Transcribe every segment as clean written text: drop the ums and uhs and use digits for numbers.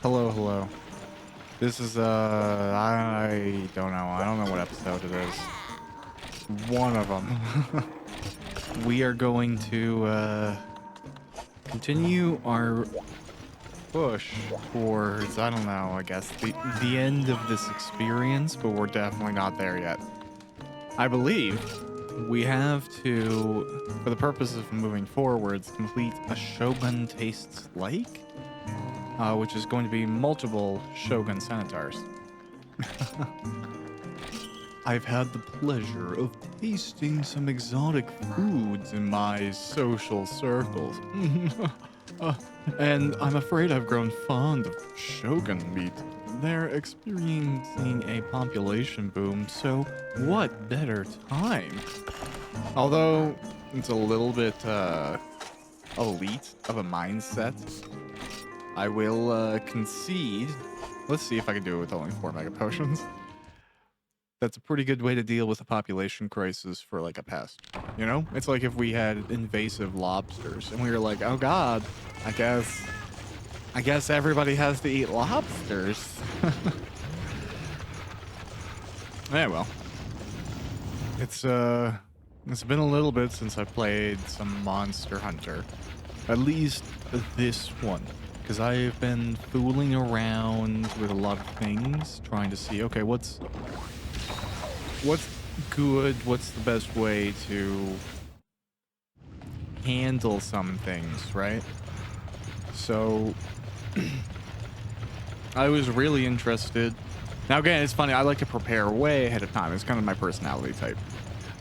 Hello, hello. This is I don't know. I don't know what episode it is. One of them. We are going to continue our push towards, I don't know, I guess the end of this experience, but we're definitely not there yet. I believe we have to, for the purpose of moving forwards, complete a Shogun Tastes Like, which is going to be multiple Shogun Senators. I've had the pleasure of tasting some exotic foods in my social circles. And I'm afraid I've grown fond of Shogun meat. They're experiencing a population boom, so what better time? Although it's a little bit elite of a mindset, I will concede. Let's see if I can do it with only 4 mega potions. That's a pretty good way to deal with a population crisis for like a pest. You know? It's like if we had invasive lobsters and we were like, oh god, I guess everybody has to eat lobsters. Yeah, well. It's been a little bit since I played some Monster Hunter. At least this one. Because I've been fooling around with a lot of things, trying to see, okay, what's good, what's the best way to handle some things, right? So I was really interested. Now again, it's funny, I like to prepare way ahead of time. It's kind of my personality type.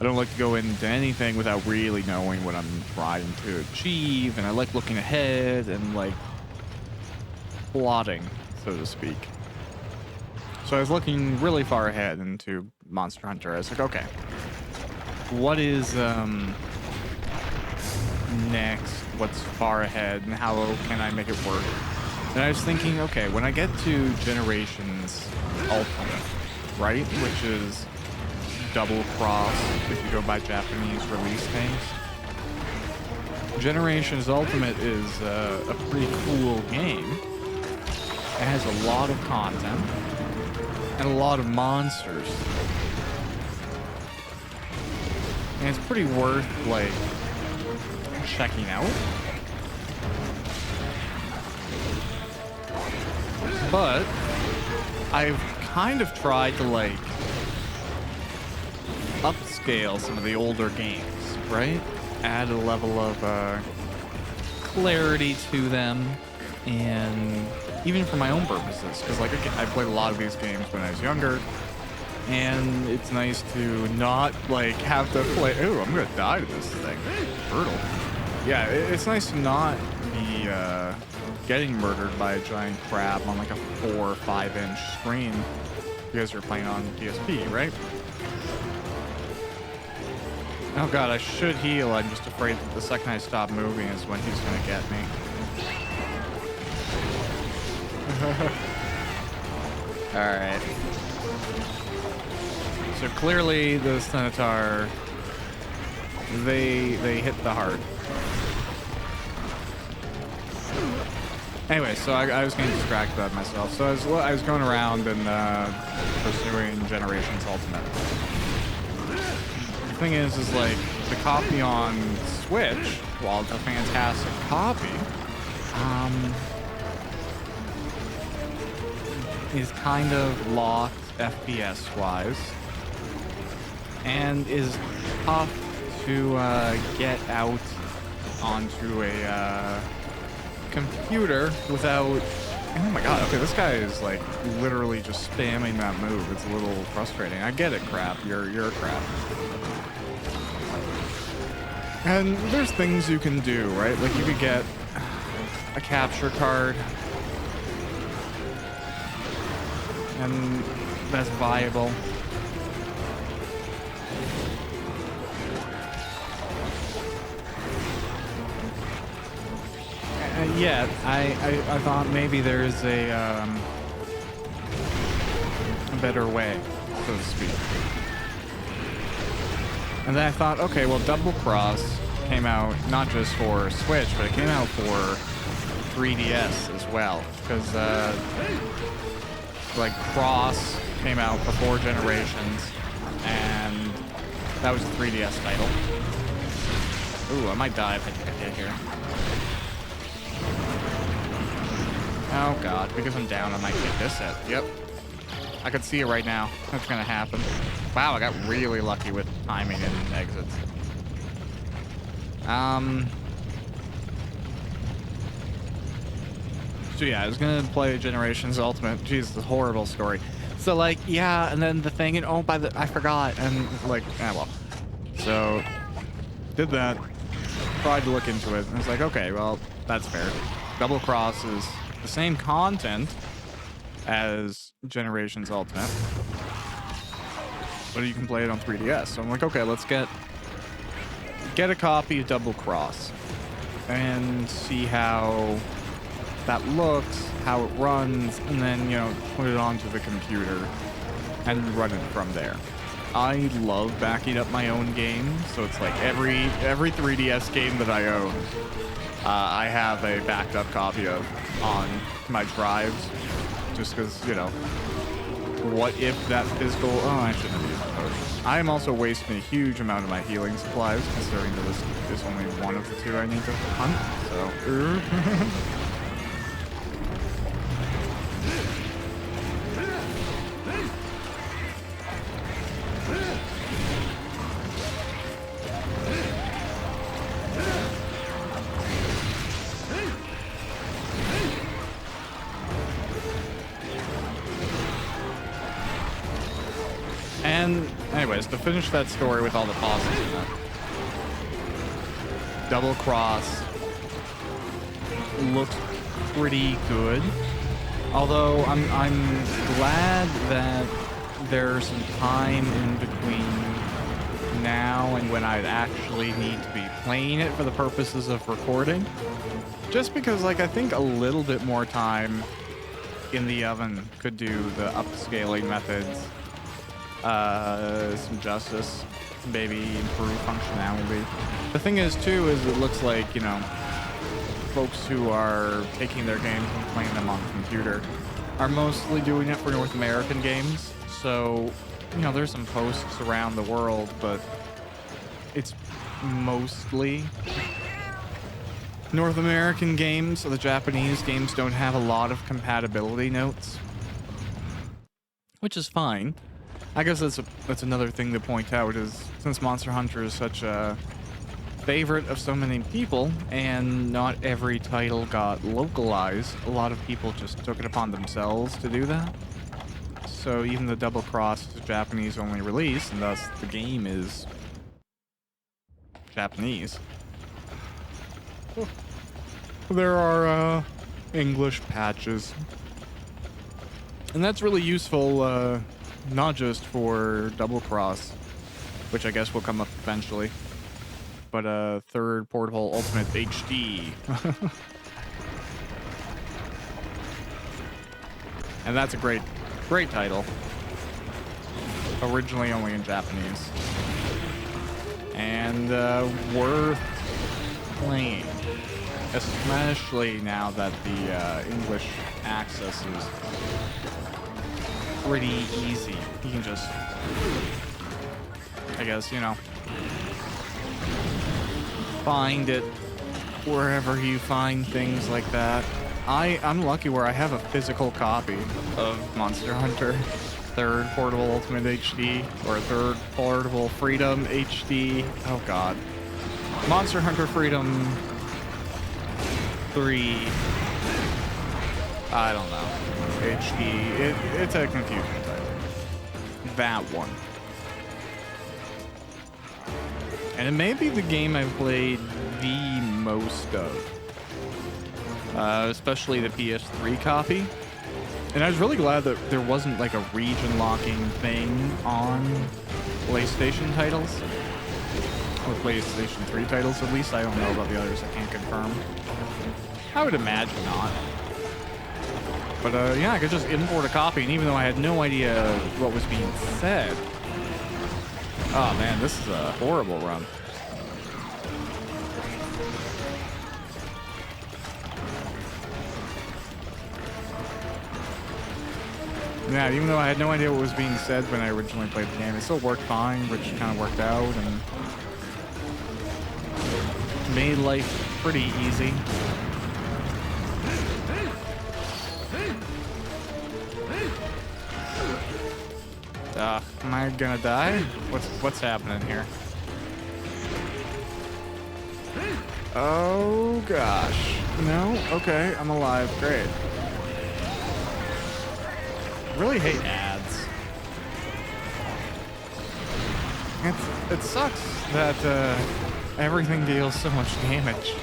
I don't like to go into anything without really knowing what I'm trying to achieve, and I like looking ahead and like plotting, so to speak. So I was looking really far ahead into Monster Hunter. I was like, okay, what is next? What's far ahead, and how can I make it work? And I was thinking, okay, when I get to Generations Ultimate, right, which is double cross if you go by Japanese release names. Generations Ultimate is a pretty cool game. It has a lot of content and a lot of monsters, and it's pretty worth like checking out. But I've kind of tried to like upscale some of the older games, right? Add a level of clarity to them, and even for my own purposes, because like I played a lot of these games when I was younger, and it's nice to not like have to play. Oh, I'm gonna die to this thing. Brutal. Yeah, it's nice to not be getting murdered by a giant crab on like a 4 or 5 inch screen. You guys are playing on PSP, right? Oh god, I should heal. I'm just afraid that the second I stop moving is when he's gonna get me. Alright. So clearly the Centaur, they hit the heart. Anyway, so I was getting distracted by myself. So I was going around and pursuing Generations Ultimate. The thing is like the copy on Switch, while it's a fantastic copy, is kind of locked FPS wise and is tough to get out onto a computer without. Oh my god, okay, this guy is like literally just spamming that move. It's a little frustrating. I get it, crap. You're a crap. And there's things you can do, right? Like you could get a capture card, and that's viable. Yeah, I thought maybe there's a better way, so to speak. And then I thought, okay, well, Double Cross came out not just for Switch, but it came out for 3DS as well, because like Cross came out before Generations, and that was a 3DS title. Ooh, I might die if I get hit here. Oh god, because I'm down, I might get this hit. Yep. I can see it right now. That's gonna happen. Wow, I got really lucky with timing and exits. So yeah, I was gonna play Generations Ultimate. Jeez, it's a horrible story. So like, yeah, and then the thing, and oh, I forgot, and like, well. So, did that. Tried to look into it, and I was like, okay, well, that's fair. Double Cross is the same content as Generations Ultimate, but you can play it on 3DS. So I'm like, okay, let's get a copy of Double Cross and see how that looks, how it runs, and then, you know, put it onto the computer and run it from there. I love backing up my own games, so it's like every 3DS game that I own, I have a backed up copy of on my drives, just because, you know, what if that physical... Oh, I shouldn't have used the potion. I am also wasting a huge amount of my healing supplies, considering that this is only one of the two I need to hunt, so... And anyways, to finish that story with all the pauses in it, Double Cross looks pretty good. Although I'm glad that there's some time in between now and when I'd actually need to be playing it for the purposes of recording. Just because, like, I think a little bit more time in the oven could do the upscaling methods some justice, maybe improve functionality. The thing is, too, is it looks like, you know, folks who are taking their games and playing them on the computer are mostly doing it for North American games. So, you know, there's some posts around the world, but it's mostly North American games, so the Japanese games don't have a lot of compatibility notes, which is fine. I guess that's another thing to point out, is since Monster Hunter is such a favorite of so many people, and not every title got localized, a lot of people just took it upon themselves to do that. So even the Double Cross is a Japanese-only release, and thus the game is Japanese. There are English patches, and that's really useful. Not just for Double Cross, which I guess will come up eventually, but third portable Ultimate HD. And that's a great title. Originally only in Japanese. And worth playing. Especially now that the English access is pretty easy. You can just, I guess, you know, find it wherever you find things like that. I'm lucky where I have a physical copy of Monster Hunter 3rd Portable Ultimate HD, or 3rd Portable Freedom HD. Oh god. Monster Hunter Freedom 3. I don't know. HD. It's a confusing title. That one. And it may be the game I've played the most of. Especially the PS3 copy. And I was really glad that there wasn't like a region locking thing on PlayStation titles. Or PlayStation 3 titles at least. I don't know about the others, I can't confirm. I would imagine not. But yeah, I could just import a copy, and even though I had no idea what was being said... Oh man, this is a horrible run. Yeah, even though I had no idea what was being said when I originally played the game, it still worked fine, which kind of worked out and made life pretty easy. Am I gonna die? What's happening here? Oh gosh. No? Okay, I'm alive. Great. Really hate ads. It sucks that everything deals so much damage.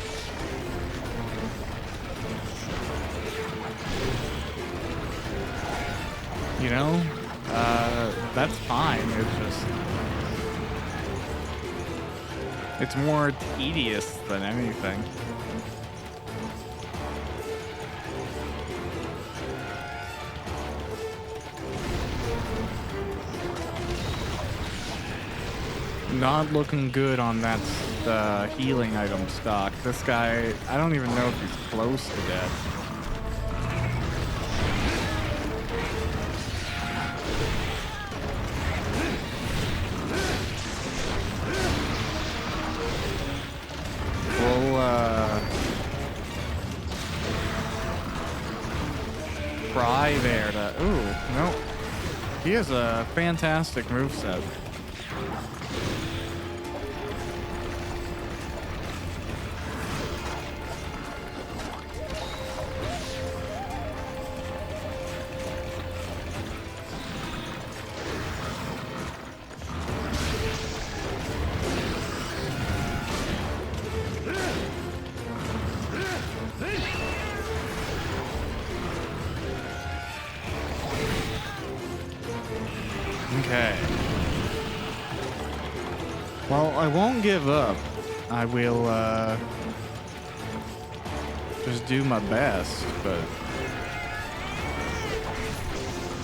You know? That's fine. It's more tedious than anything. Not looking good on that healing item stock. This guy, I don't even know if he's close to death. Try there to... Ooh, no. He has a fantastic moveset. Okay. Well, I won't give up. I will, just do my best, but...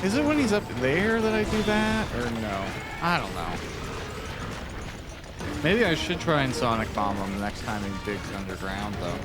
Is it when he's up there that I do that, or no? I don't know. Maybe I should try and Sonic Bomb him the next time he digs underground, though.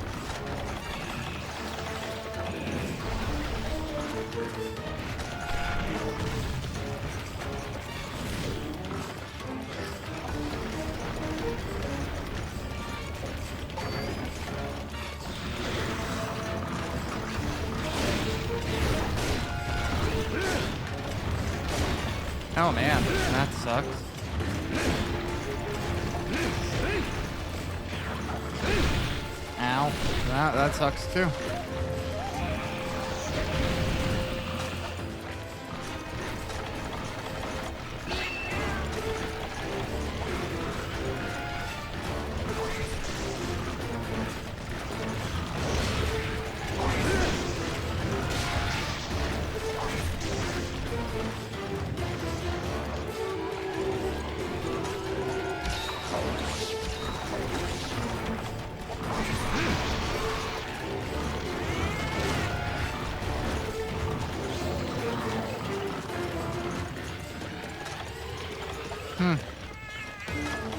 Oh man, that sucks. Ow. That sucks too.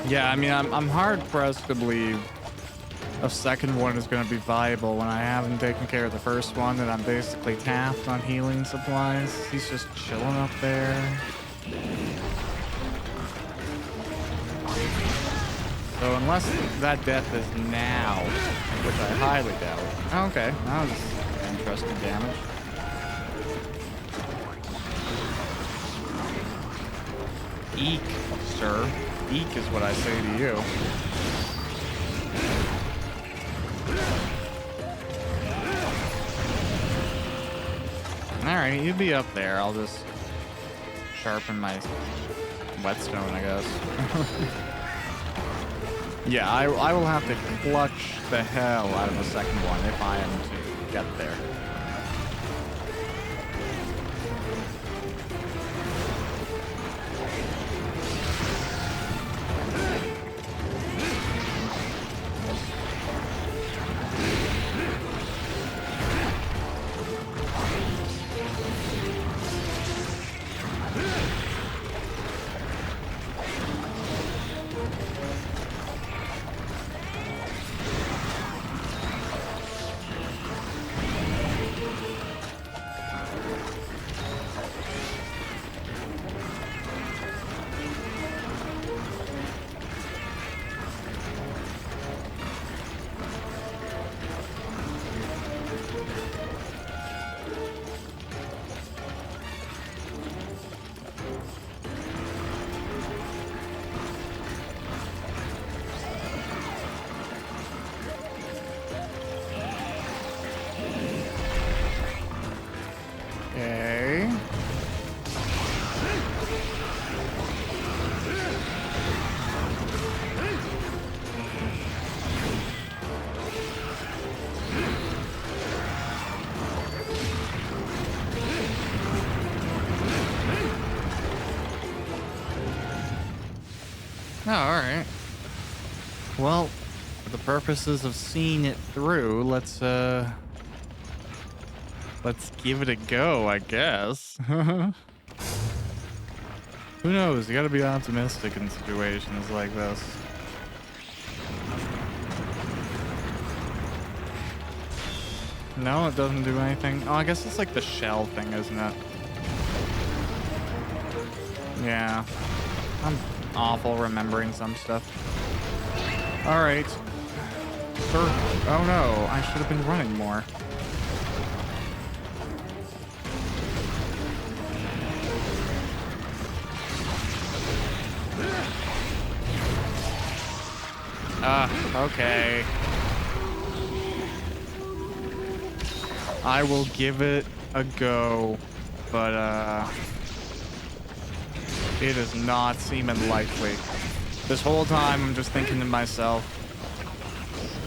Yeah, I mean, I'm hard pressed to believe a second one is going to be viable when I haven't taken care of the first one and I'm basically tapped on healing supplies. He's just chilling up there. So unless that death is now, which I highly doubt. Okay, that was interesting damage. Eek, sir. Eek is what I say to you. Alright, you'd be up there. I'll just sharpen my whetstone, I guess. Yeah, I will have to clutch the hell out of the second one if I am to get there. Okay. Oh, alright. Well, for the purposes of seeing it through, let's give it a go, I guess. Who knows? You gotta be optimistic in situations like this. No, it doesn't do anything. Oh, I guess it's like the shell thing, isn't it? Yeah. I'm awful remembering some stuff. Alright. Oh no, I should have been running more. Okay. I will give it a go, but it is not seeming likely. This whole time I'm just thinking to myself,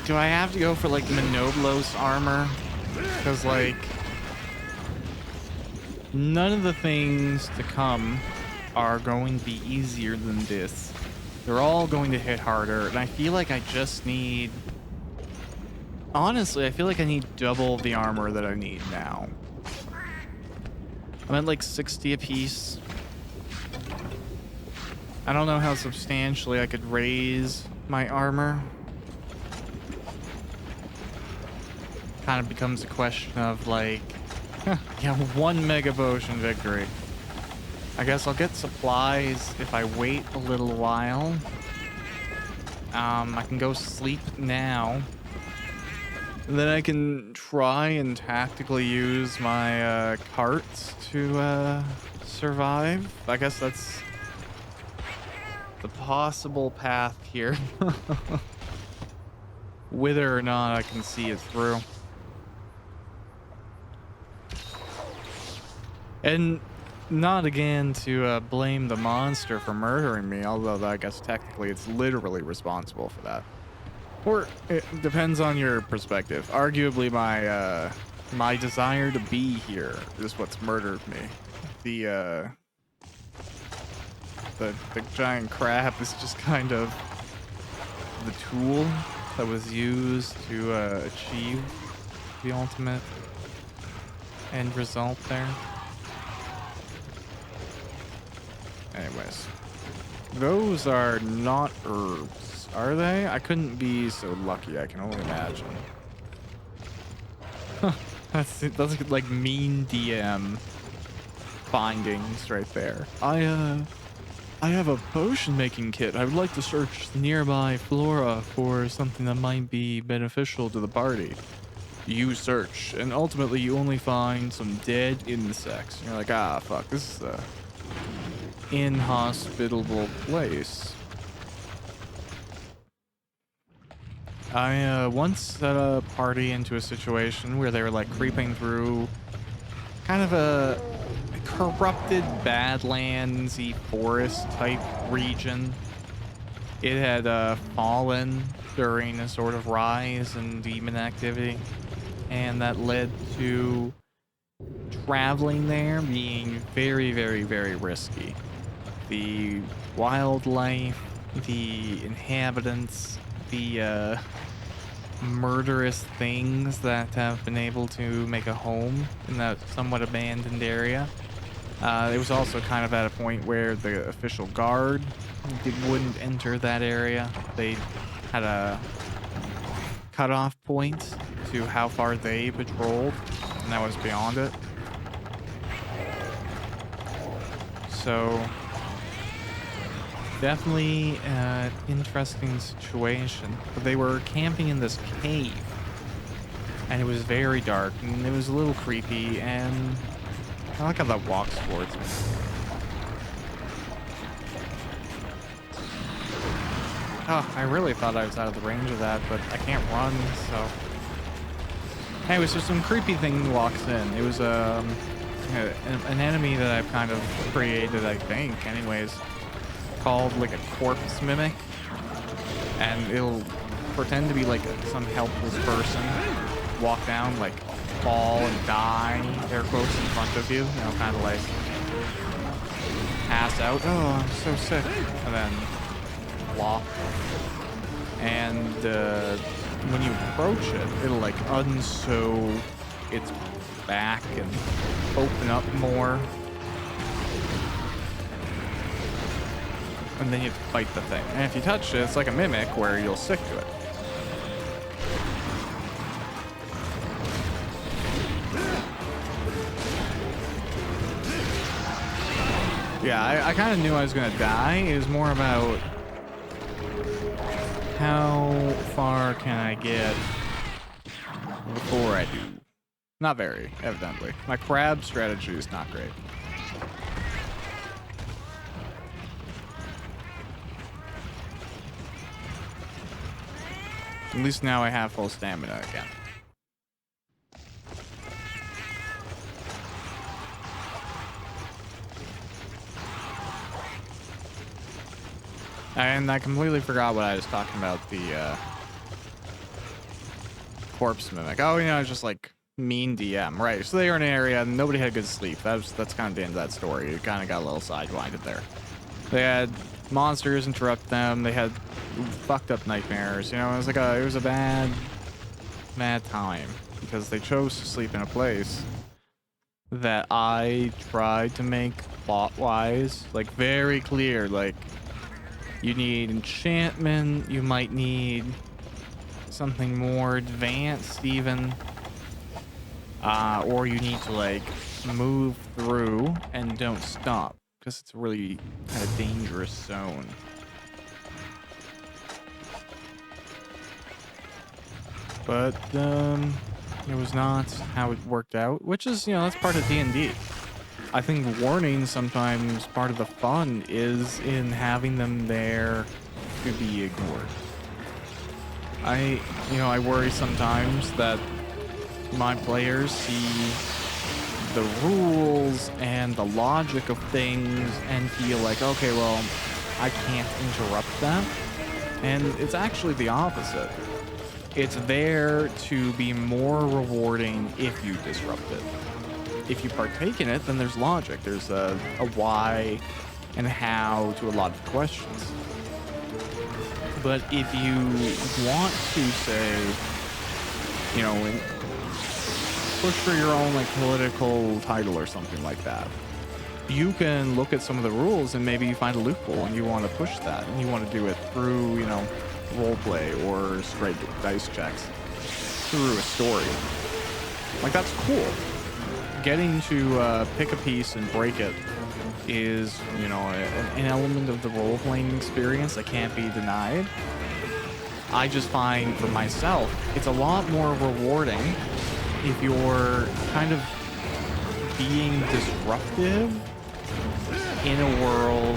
do I have to go for like Monoblos armor? Because like none of the things to come are going to be easier than this. They're all going to hit harder, and I feel like I just need... Honestly, I feel like I need double the armor that I need now. I'm at like 60 apiece. I don't know how substantially I could raise my armor. Kind of becomes a question of like, yeah, 1 mega potion victory. I guess I'll get supplies if I wait a little while. I can go sleep now. And then I can try and tactically use my carts to survive. I guess that's the possible path here. Whether or not I can see it through. And not again to blame the monster for murdering me, although I guess technically it's literally responsible for that. Or it depends on your perspective. Arguably my my desire to be here is what's murdered me. The giant crab is just kind of the tool that was used to achieve the ultimate end result there. Anyways, those are not herbs, are they? I couldn't be so lucky, I can only imagine. Huh, that's like mean DM findings right there. I have a potion making kit. I would like to search the nearby flora for something that might be beneficial to the party. You search, and ultimately you only find some dead insects. And you're like, ah, fuck, this is a inhospitable place. I once set a party into a situation where they were like creeping through kind of a corrupted Badlands-y forest type region. It had fallen during a sort of rise in demon activity, and that led to traveling there being very, very, very risky. The wildlife, the inhabitants, the murderous things that have been able to make a home in that somewhat abandoned area. It was also kind of at a point where the official guard wouldn't enter that area. They had a cutoff point to how far they patrolled, and that was beyond it. So definitely an interesting situation. But they were camping in this cave, and it was very dark, and it was a little creepy, and I like how that walks towards me. Oh, I really thought I was out of the range of that, but I can't run, so... Anyway, so some creepy thing walks in. It was an enemy that I've kind of created, I think, anyways, called like a corpse mimic, and it'll pretend to be like some helpless person, walk down, like fall and die, air quotes, in front of you, you know, kind of like pass out, oh, I'm so sick, and then flop. And when you approach it, it'll like unsew its back and open up more. And then you have to fight the thing. And if you touch it, it's like a mimic where you'll stick to it. Yeah, I kind of knew I was going to die. It was more about how far can I get before I do. Not very, evidently. My crab strategy is not great. At least now I have full stamina again. And I completely forgot what I was talking about, the corpse mimic. Oh, you know, it's just like mean DM, right? So they were in an area and nobody had good sleep. That's kind of the end of that story. It kind of got a little sidewinded there. They had monsters interrupt them. They had fucked up nightmares. You know, it was a bad time because they chose to sleep in a place that I tried to make plot-wise like very clear. Like, you need enchantment. You might need something more advanced even. Or you need to like move through and don't stop because it's a really kind of dangerous zone. But it was not how it worked out, which is, you know, that's part of D&D. I think warnings sometimes part of the fun is in having them there to be ignored. I worry sometimes that my players see the rules and the logic of things and feel like, okay, well, I can't interrupt that. And it's actually the opposite. It's there to be more rewarding if you disrupt it. If you partake in it, then there's logic. There's a why and how to a lot of questions. But if you want to say, you know, push for your own like political title or something like that, you can look at some of the rules and maybe you find a loophole and you want to push that and you want to do it through, you know, roleplay or straight dice checks through a story. Like, that's cool. Getting to pick a piece and break it is, you know, an element of the role-playing experience that can't be denied. I just find for myself, it's a lot more rewarding if you're kind of being disruptive in a world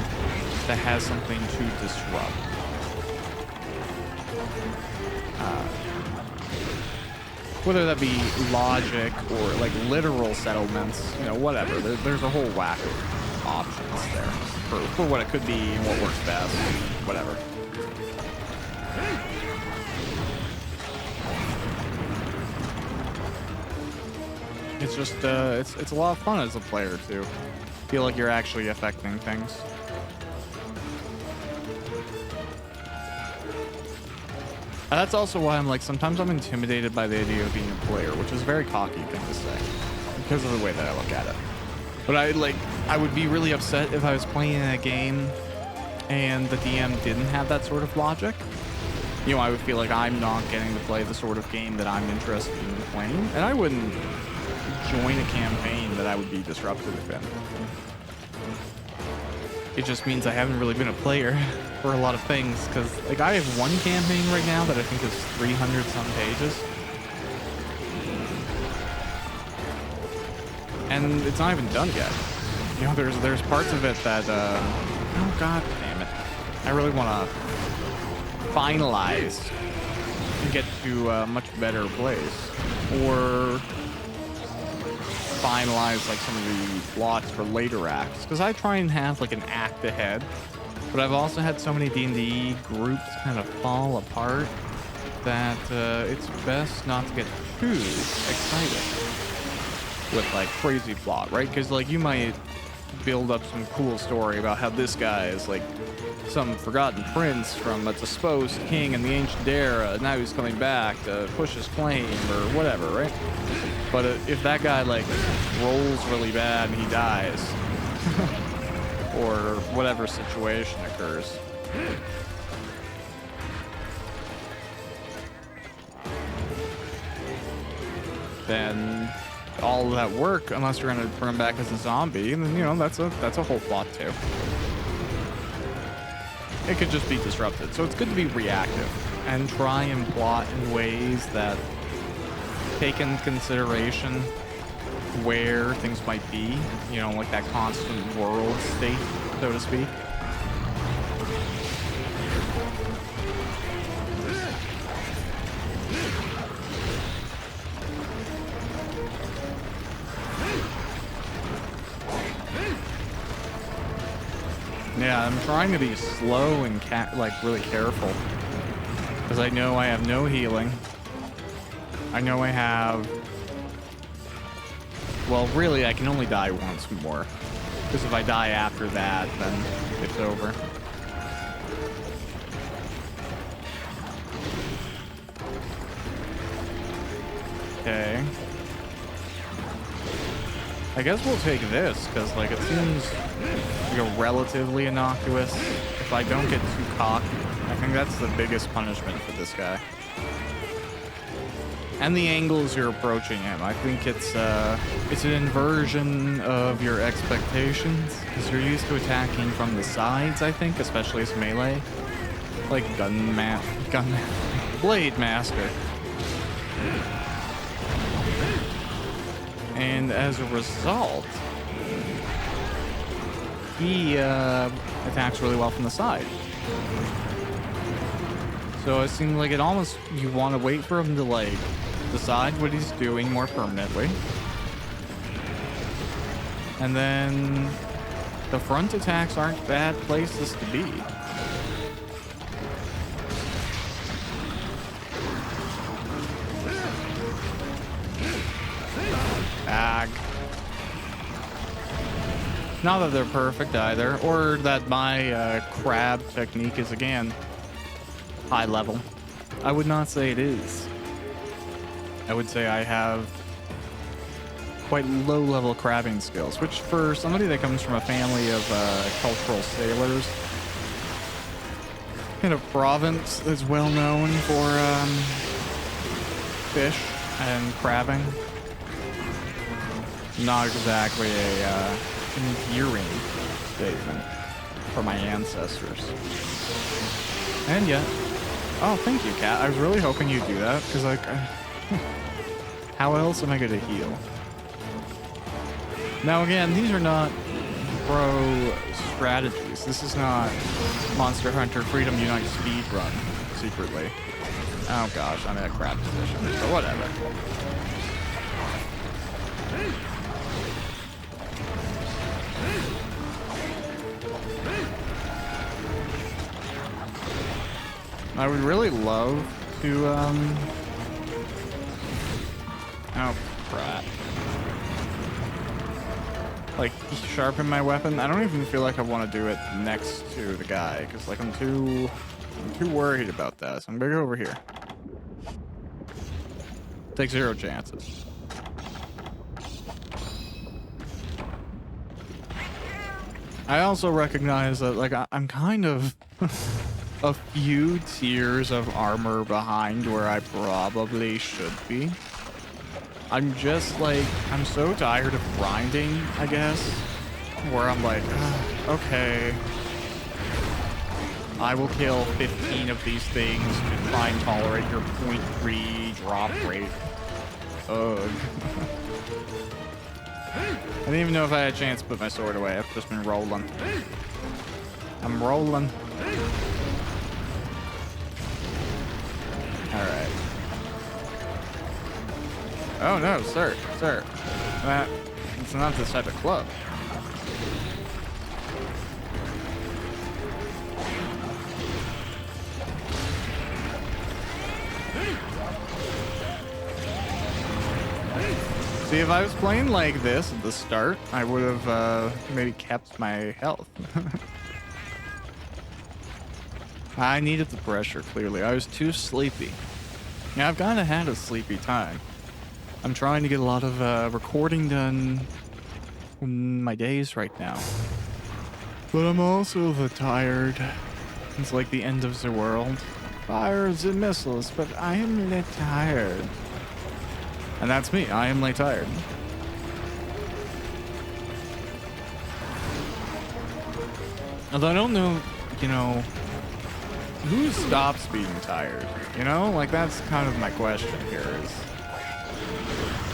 that has something to disrupt. Whether that be logic or like literal settlements, you know, whatever. There's a whole whack of options there for what it could be and what works best, whatever. It's just, it's a lot of fun as a player to feel like you're actually affecting things. And that's also why I'm like, sometimes I'm intimidated by the idea of being a player, which is a very cocky thing to say because of the way that I look at it. But I would be really upset if I was playing a game and the DM didn't have that sort of logic. You know, I would feel like I'm not getting to play the sort of game that I'm interested in playing, and I wouldn't join a campaign that I would be disruptive in. It just means I haven't really been a player for a lot of things, because like I have one campaign right now that I think is 300 some pages, and it's not even done yet. You know, there's parts of it that oh god damn it, I really want to finalize and get to a much better place, or finalize like some of the plots for later acts, because I try and have like an act ahead, but I've also had so many D&D groups kind of fall apart that it's best not to get too excited with like crazy plot, right? Because like you might build up some cool story about how this guy is like some forgotten prince from a disposed king in the ancient era. Now he's coming back to push his claim or whatever, right? But if that guy like rolls really bad and he dies, or whatever situation occurs, then all of that work, unless you're gonna bring him back as a zombie, and then you know that's a whole plot too. It could just be disrupted, so it's good to be reactive and try and plot in ways that take into consideration where things might be, you know, like that constant world state, so to speak. Yeah, I'm trying to be slow and like really careful, because I know I have no healing. I know I have, well, really I can only die once more, because if I die after that, then it's over. Okay. I guess we'll take this, because like it seems like a relatively innocuous. If I don't get too cocky, I think that's the biggest punishment for this guy. And the angles you're approaching him. I think it's an inversion of your expectations, because you're used to attacking from the sides, I think, especially as melee. Like Blade Master. And as a result, he attacks really well from the side. So it seems like it almost, you want to wait for him to like decide what he's doing more permanently. And then the front attacks aren't bad places to be. Ag. Not that they're perfect either, or that my crab technique is, again, high level. I would not say it is. I would say I have quite low level crabbing skills, which for somebody that comes from a family of cultural sailors in a province that's well known for fish and crabbing, not exactly a endearing statement for my ancestors. And yet, oh, thank you, Cat. I was really hoping you'd do that, because like, how else am I going to heal? Now again, these are not pro strategies. This is not Monster Hunter Freedom Unite speedrun secretly. Oh gosh, I'm in a crap position, so whatever. I would really love to, oh, crap. Like, sharpen my weapon. I don't even feel like I want to do it next to the guy, because, like, I'm too worried about that. So I'm gonna go over here. Take 0 chances. I also recognize that, like, I'm kind of a few tiers of armor behind where I probably should be. I'm just like, I'm so tired of grinding, I guess, where I'm like, okay, I will kill 15 of these things to try and tolerate your 0.3 drop rate. Ugh. I didn't even know if I had a chance to put my sword away. I've just been rolling. I'm rolling. Alright. Oh no, sir. Sir. It's not this type of club. See, if I was playing like this at the start, I would have maybe kept my health. I needed the pressure, clearly. I was too sleepy. Yeah, I've kind of had a sleepy time. I'm trying to get a lot of recording done in my days right now. But I'm also tired. It's like the end of the world. Fires and missiles, but I am tired. And that's me. I am tired. Although I don't know, you know, who stops being tired? You know, like that's kind of my question here is,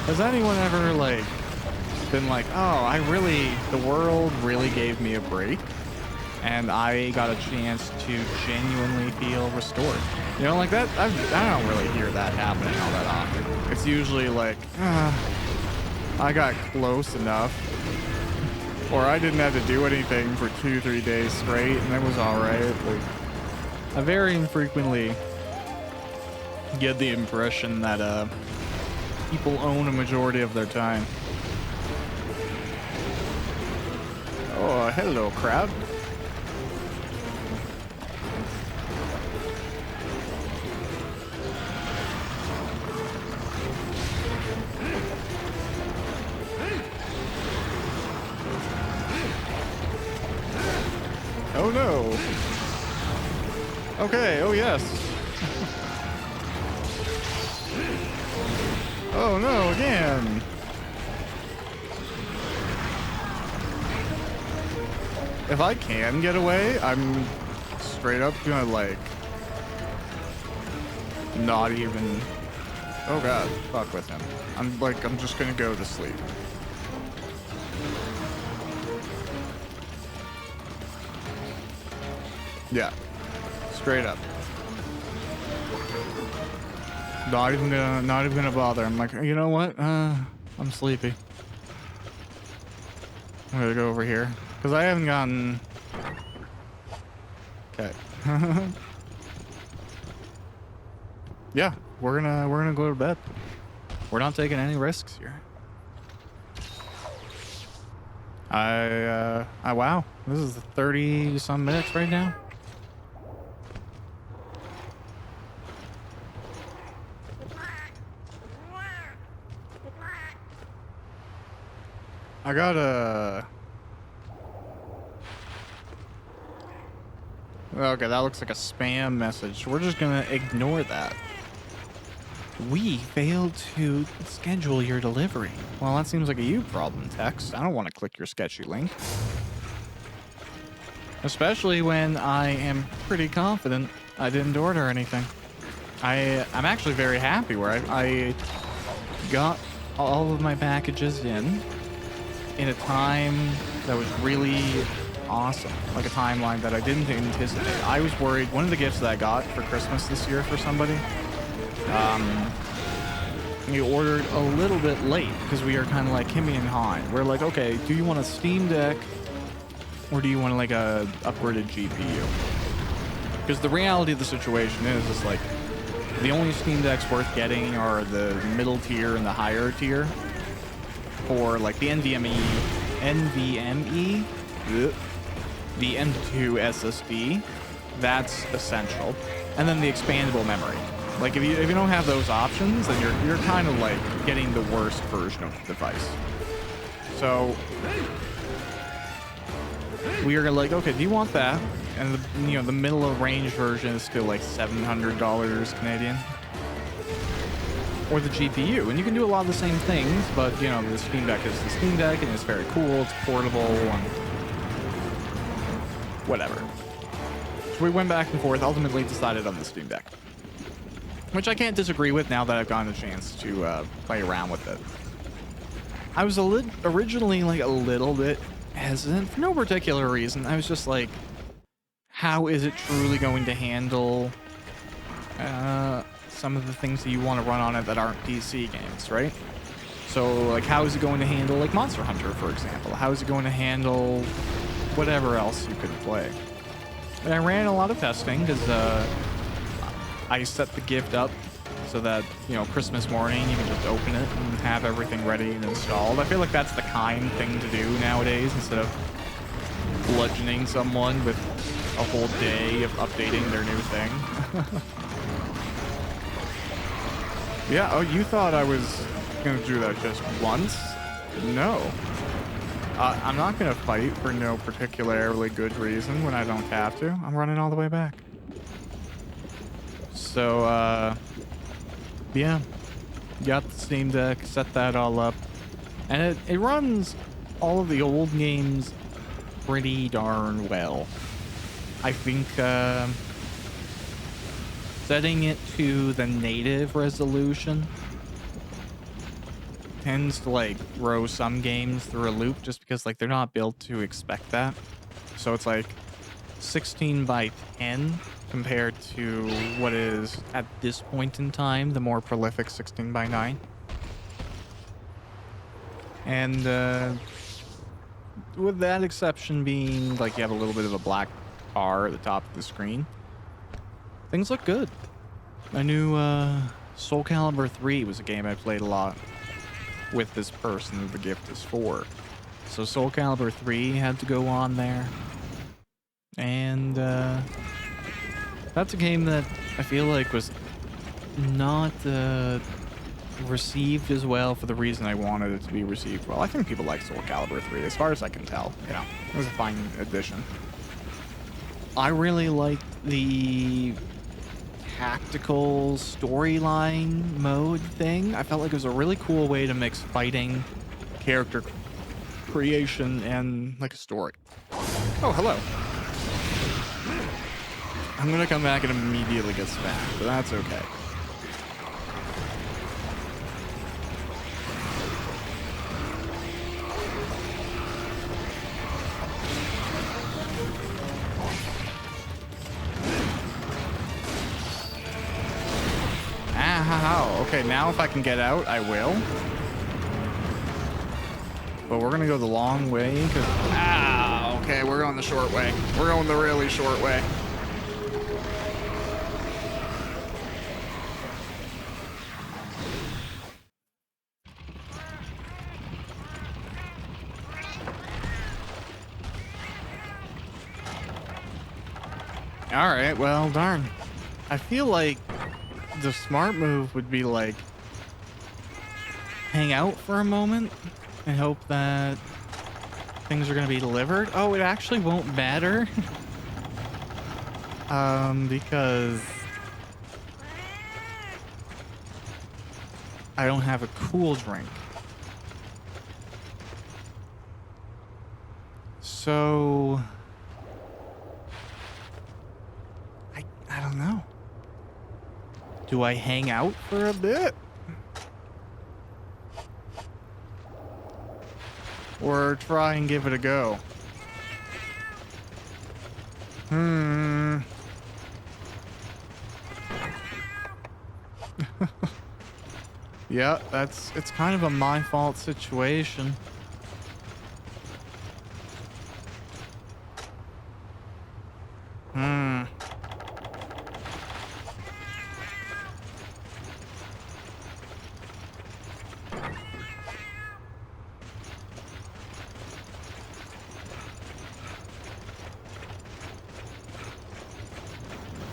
has anyone ever been like, oh, the world really gave me a break and I got a chance to genuinely feel restored? You know, like that, I don't really hear that happening all that often. It's usually like, I got close enough, or I didn't have to do anything for 2-3 days straight and it was all right. Like, I very infrequently get the impression that people own a majority of their time. Oh, hello, crowd. Oh no. Okay, oh yes. Oh no, again. If I can get away, I'm straight up gonna not even, oh god, fuck with him. I'm just gonna go to sleep. Yeah, straight up. Not even gonna bother. I'm like, you know what? I'm sleepy. I'm gonna go over here because I haven't gotten. Okay. Yeah, we're gonna go to bed. We're not taking any risks here. Wow, this is 30 some minutes right now. I got a... Okay, that looks like a spam message. We're just gonna ignore that. We failed to schedule your delivery. Well, that seems like a you problem, text. I don't want to click your sketchy link. Especially when I am pretty confident I didn't order anything. I'm actually very happy where I got all of my packages in a time that was really awesome, like a timeline that I didn't anticipate. I was worried. One of the gifts that I got for Christmas this year for somebody, we ordered a little bit late because we are kind of like Kimmy and Han. We're like, okay, do you want a Steam Deck or do you want like a upgraded GPU? Because the reality of the situation is like the only Steam Decks worth getting are the middle tier and the higher tier. For like the NVMe, the M2 SSD, that's essential, and then the expandable memory. Like if you don't have those options, then you're kind of like getting the worst version of the device. So we are like, okay, do you want that? And the middle of range version is still like $700 Canadian. Or the GPU, and you can do a lot of the same things, but you know, the Steam Deck is the Steam Deck, and it's very cool, it's portable, and whatever. So we went back and forth, ultimately decided on the Steam Deck, which I can't disagree with now that I've gotten a chance to play around with it. I was originally like a little bit hesitant for no particular reason. I was just like, how is it truly going to handle some of the things that you want to run on it that aren't PC games, right? So, like, how is it going to handle, like, Monster Hunter, for example? How is it going to handle whatever else you could play? And I ran a lot of testing because I set the gift up so that, you know, Christmas morning you can just open it and have everything ready and installed. I feel like that's the kind thing to do nowadays instead of bludgeoning someone with a whole day of updating their new thing. Yeah, oh, you thought I was gonna do that just once? No. I'm not gonna fight for no particularly good reason when I don't have to. I'm running all the way back. So, yeah. Got the Steam Deck, set that all up. And it runs all of the old games pretty darn well. I think, setting it to the native resolution tends to, like, throw some games through a loop just because, like, they're not built to expect that. So it's like 16 by 10 compared to what is, at this point in time, the more prolific 16 by 9. And with that exception being, like, you have a little bit of a black bar at the top of the screen, things look good. I knew Soul Calibur 3 was a game I played a lot with this person the gift is for. So Soul Calibur 3 had to go on there. And that's a game that I feel like was not received as well for the reason I wanted it to be received well. I think people like Soul Calibur 3 as far as I can tell. You know, it was a fine addition. I really liked the tactical storyline mode thing. I felt like it was a really cool way to mix fighting, character creation, and like a story. Oh, hello. I'm gonna come back and immediately get smacked, but that's okay. Okay, now if I can get out, I will. But we're gonna go the long way, because... Ah, okay, we're going the short way. We're going the really short way. Alright, well, darn. I feel like the smart move would be, like, hang out for a moment and hope that things are going to be delivered. Oh, it actually won't matter. Because I don't have a cool drink. So I don't know. Do I hang out for a bit? Or try and give it a go? Yeah, it's kind of a my fault situation.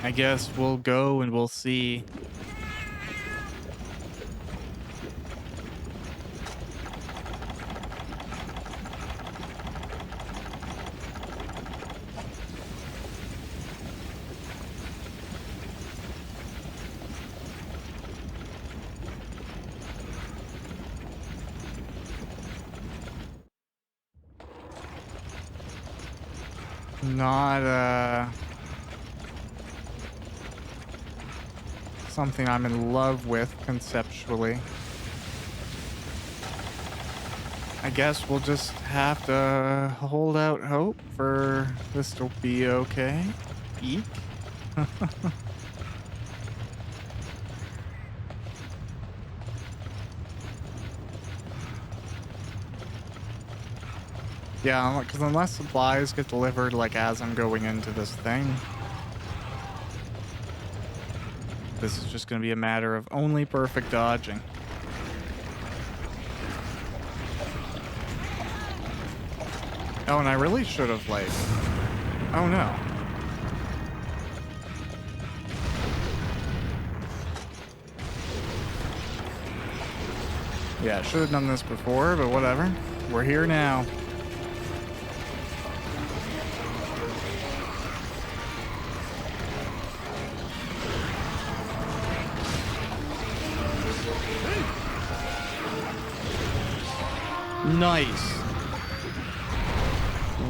I guess we'll go and we'll see. Not something I'm in love with conceptually. I guess we'll just have to hold out hope for this to be okay. Eek. Yeah, because unless supplies get delivered, like, as I'm going into this thing, this is just going to be a matter of only perfect dodging. Oh, and I really should have, like... Oh, no. Yeah, I should have done this before, but whatever. We're here now. Nice.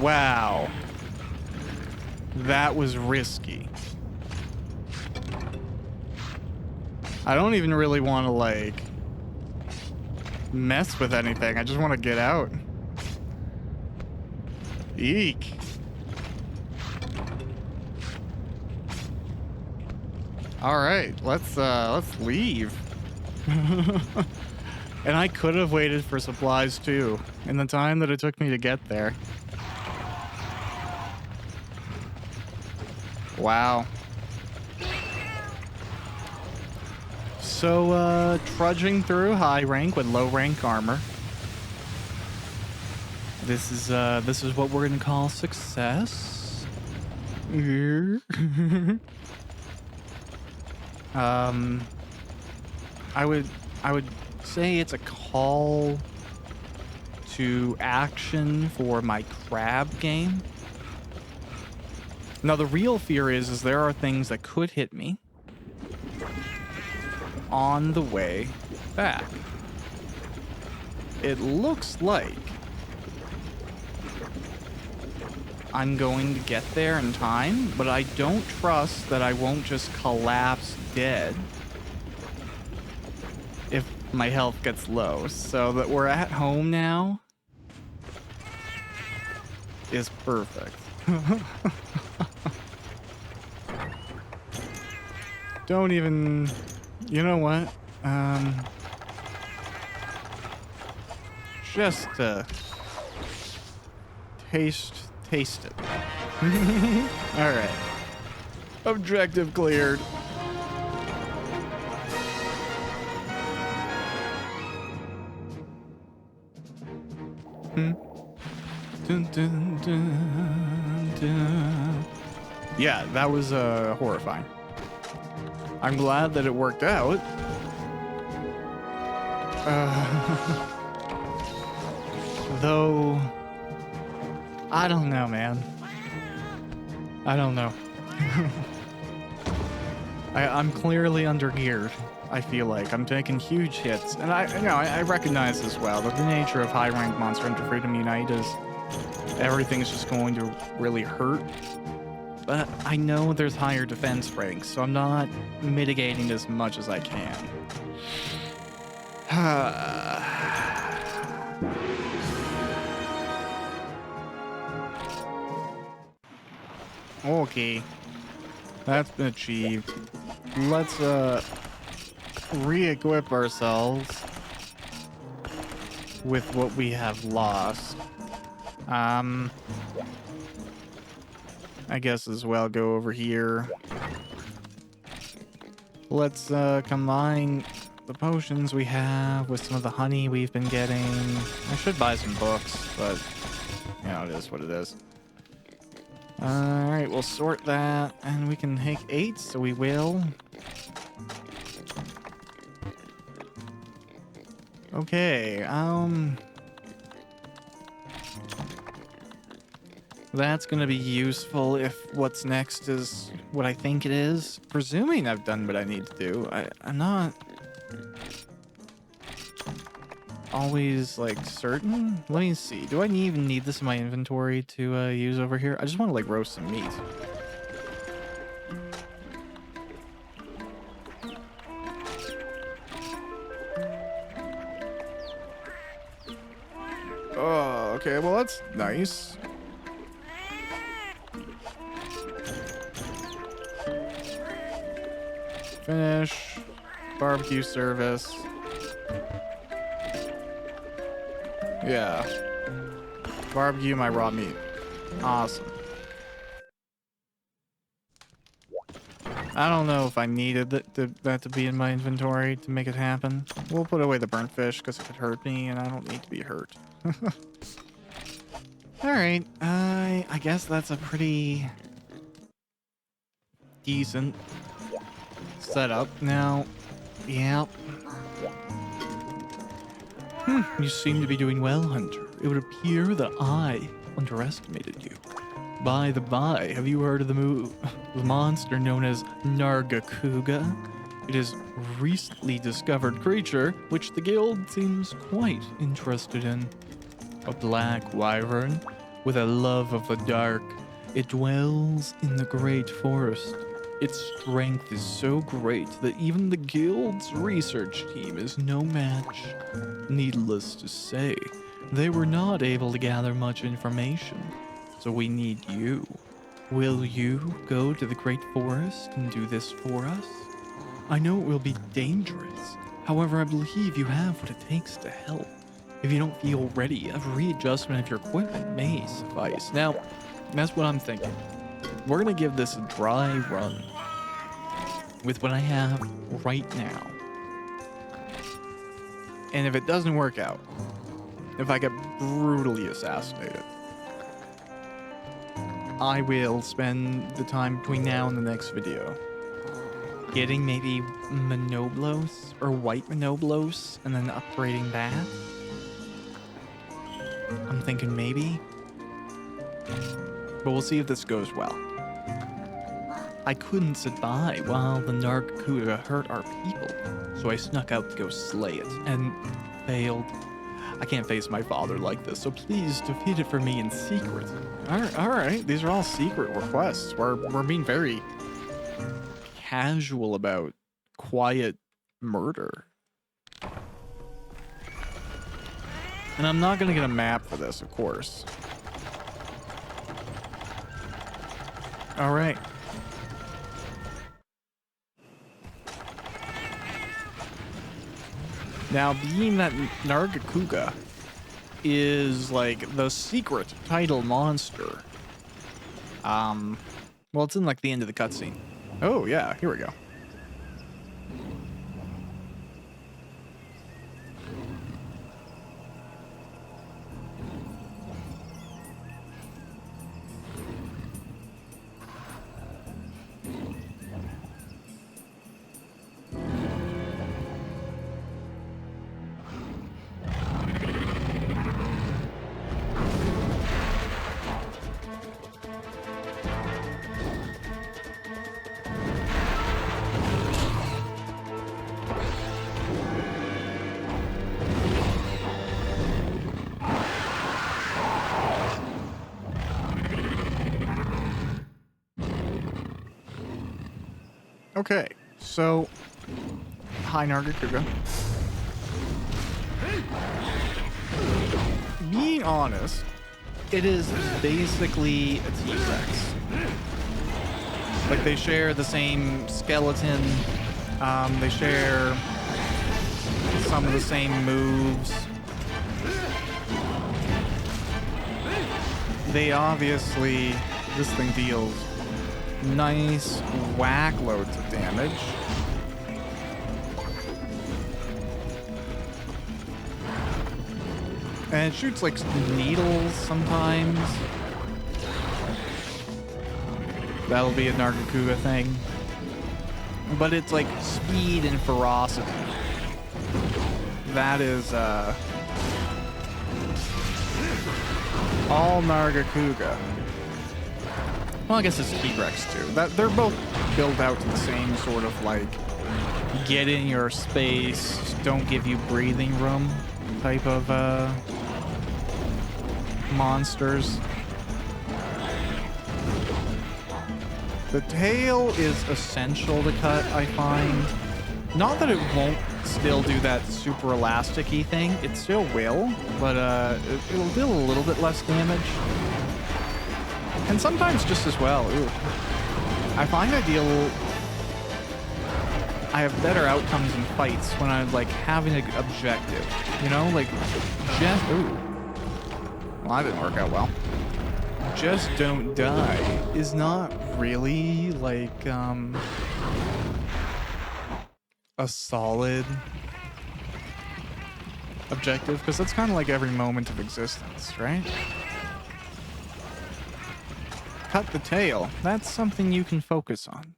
Wow. That was risky. I don't even really want to, like, mess with anything. I just want to get out. Eek. All right, let's leave. And I could have waited for supplies too, in the time that it took me to get there. Wow. So, trudging through high rank with low rank armor. This is what we're gonna call success. I would say it's a call to action for my crab game. Now the real fear is there are things that could hit me on the way back. It looks like I'm going to get there in time, but I don't trust that I won't just collapse dead if my health gets low. So that we're at home now is perfect. Don't even... You know what? Just taste it. All right. Objective cleared. Dun, dun, dun, dun. Yeah, that was horrifying. I'm glad that it worked out. Though, I don't know, man. I don't know. I'm clearly undergeared. I feel like I'm taking huge hits, and I recognize as well that the nature of high-ranked Monster Hunter Freedom Unite is everything's just going to really hurt. But I know there's higher defense ranks, so I'm not mitigating as much as I can. Okay. That's been achieved. Let's re-equip ourselves with what we have lost. I guess as well go over here. Let's combine the potions we have with some of the honey we've been getting. I should buy some books, but you know, it is what it is. Alright, we'll sort that, and we can take 8, so we will. Okay, that's gonna be useful if what's next is what I think it is. Presuming I've done what I need to do. I'm not always, like, certain. Let me see. Do I even need this in my inventory to use over here? I just want to, like, roast some meat. Oh, okay. Well, that's nice. Finish. Barbecue service. Yeah. barbecue my raw meat. Awesome. I don't know if I needed that to be in my inventory to make it happen. We'll put away the burnt fish because it could hurt me, and I don't need to be hurt. Alright, I guess that's a pretty decent setup. Now, yeah. You seem to be doing well, Hunter. It would appear that I underestimated you. By the by, have you heard of the monster known as Nargacuga? It is a recently discovered creature, which the guild seems quite interested in. A black wyvern with a love of the dark. It dwells in the great forest. Its strength is so great that even the guild's research team is no match. Needless to say, they were not able to gather much information. So we need you. Will you go to the Great Forest and do this for us? I know it will be dangerous. However, I believe you have what it takes to help. If you don't feel ready, a readjustment of your equipment may suffice. Now, that's what I'm thinking. We're gonna give this a dry run with what I have right now. And if it doesn't work out, if I get brutally assassinated, I will spend the time between now and the next video getting maybe Monoblos or white Monoblos and then upgrading that. I'm thinking maybe. But we'll see if this goes well. I couldn't sit by while the Nargacuga hurt our people, so I snuck out to go slay it and failed. I can't face my father like this, so please defeat it for me in secret. All right. These are all secret requests. We're being very casual about quiet murder. And I'm not gonna get a map for this, of course. All right. Now, being that Nargacuga is like the secret title monster. Well, it's in like the end of the cutscene. Oh yeah, here we go. Okay, so hi Nargacuga. Being honest, it is basically a T-Rex. Like they share the same skeleton, they share some of the same moves. They obviously, this thing deals nice whack loads of damage. And it shoots like needles sometimes. That'll be a Nargacuga thing. But it's like speed and ferocity. That is all Nargacuga. Well, I guess it's T-Rex too. They're both built out to the same sort of like get in your space, don't give you breathing room type of monsters. The tail is essential to cut, I find. Not that it won't still do that super elastic-y thing. It still will, but it'll deal a little bit less damage. And sometimes just as well. Ooh. I find I have better outcomes in fights when I'm like having an objective, you know, like just ooh. Well, that didn't work out well. Just don't die is not really like a solid objective, because that's kind of like every moment of existence, right? Cut the tail. That's something you can focus on.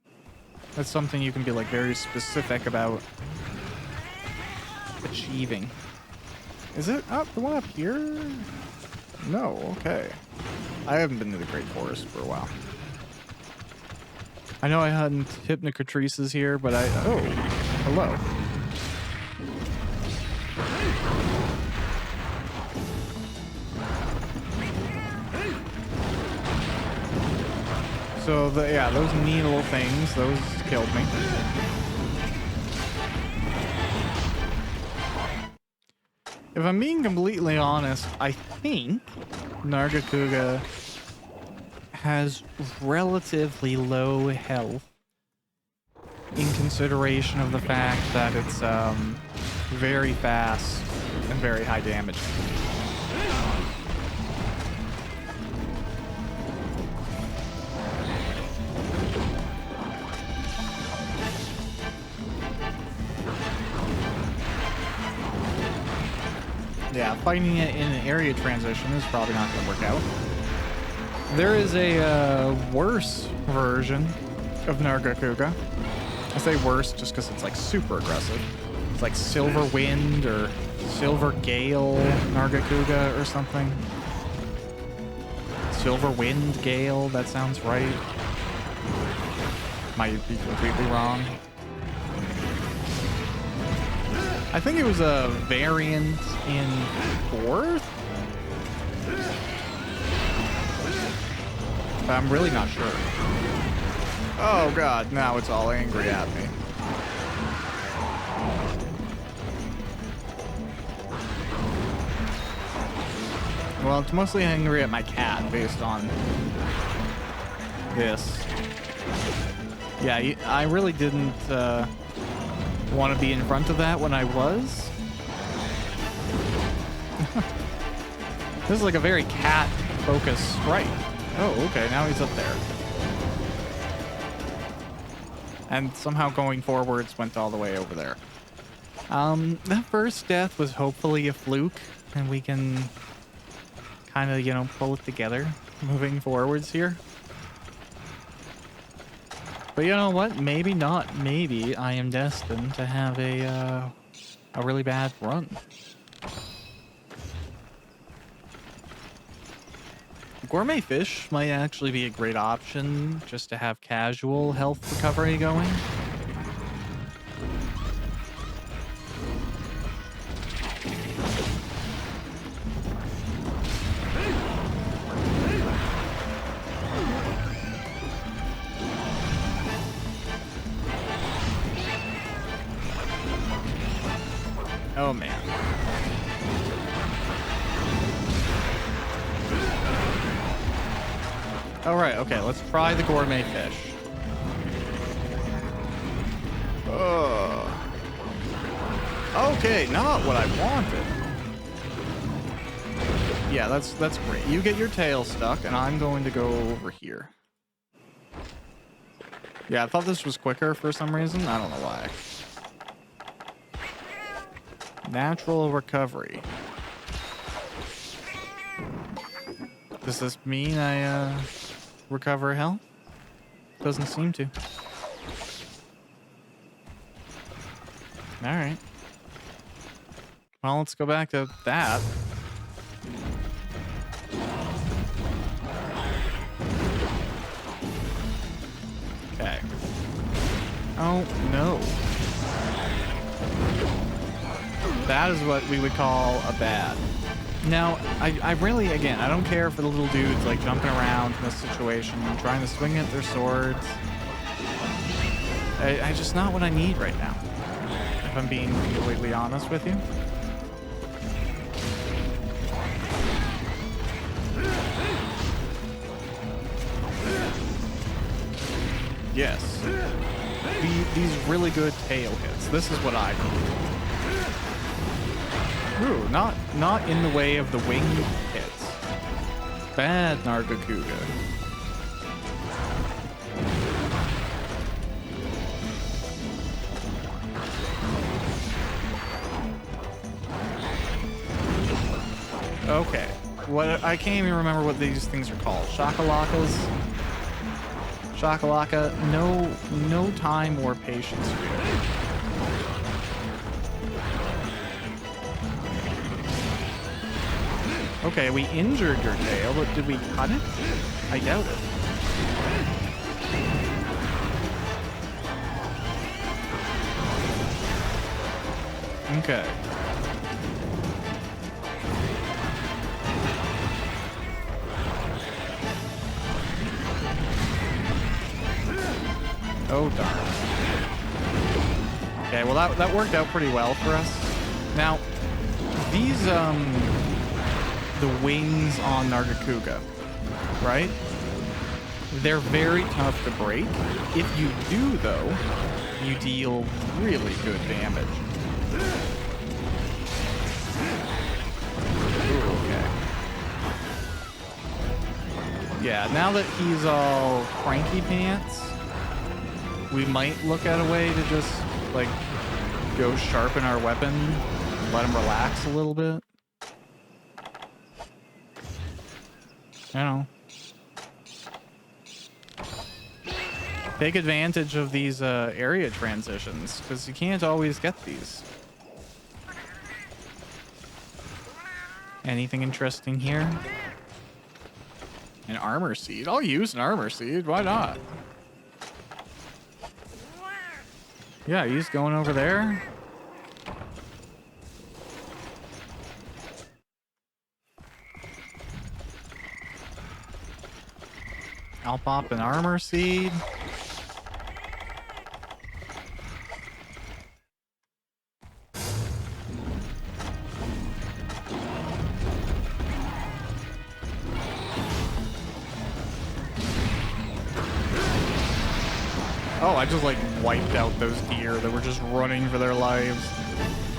That's something you can be like very specific about achieving. Is it up the one up here? No, okay. I haven't been to the Great Forest for a while. I know I hadn't Hypnocatrices here, but oh, hello. So yeah, those needle things, those killed me. If I'm being completely honest, I think Nargacuga has relatively low health in consideration of the fact that it's very fast and very high damage. Yeah, fighting it in an area transition is probably not going to work out. There is a worse version of Nargacuga. I say worse just because it's like super aggressive. It's like Silver Wind or Silver Gale Nargacuga or something. Silver Wind Gale, that sounds right. Might be completely wrong. I think it was a variant in 4th? But I'm really not sure. Oh god, now it's all angry at me. Well, it's mostly angry at my cat based on this. Yeah, I really didn't want to be in front of that when I was. This is like a very cat-focused sprite. Oh, okay, now he's up there. And somehow going forwards went all the way over there. That first death was hopefully a fluke, and we can kind of, you know, pull it together moving forwards here. But you know what? Maybe not. Maybe I am destined to have a really bad run. Gourmet fish might actually be a great option just to have casual health recovery going. Oh man. All right, okay, let's try the gourmet fish. Okay, not what I wanted. Yeah, that's great. You get your tail stuck, and I'm going to go over here. Yeah, I thought this was quicker for some reason. I don't know why. Natural recovery. Does this mean I recover health? Doesn't seem to. Alright. Well, let's go back to that. Okay. Oh, no. That is what we would call a bad. Now, I really, again, I don't care for the little dudes like jumping around in this situation, trying to swing at their swords. I just not what I need right now, if I'm being completely honest with you. Yes. These really good tail hits. This is what I need. Ooh, not in the way of the wing hits. Bad Nargacuga. Okay. What I can't even remember what these things are called. Shakalakas. Shakalaka. No time or patience here. Okay, we injured your tail, but did we cut it? I doubt it. Okay. Oh, darn. Okay, well that worked out pretty well for us. Now, these, the wings on Nargacuga, right? They're very tough to break. If you do, though, you deal really good damage. Ooh, okay. Yeah, now that he's all cranky pants, we might look at a way to just, like, go sharpen our weapon, let him relax a little bit. I don't know. Take advantage of these area transitions, because you can't always get these. Anything interesting here? An armor seed? I'll use an armor seed. Why not? Yeah, he's going over there. I'll pop an armor seed. Oh, I just like wiped out those deer that were just running for their lives.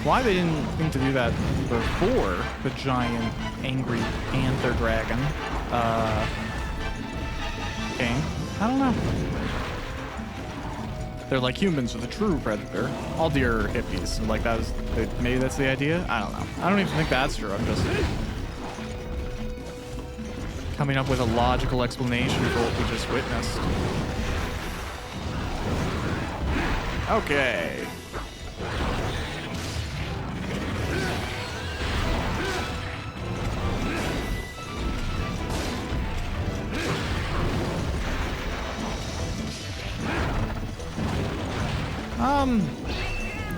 Why they didn't think to do that before the giant angry panther dragon came? I don't know. They're like, humans are the true predator. All deer are hippies. Like maybe that's the idea? I don't know. I don't even think that's true. I'm just coming up with a logical explanation for what we just witnessed. Okay.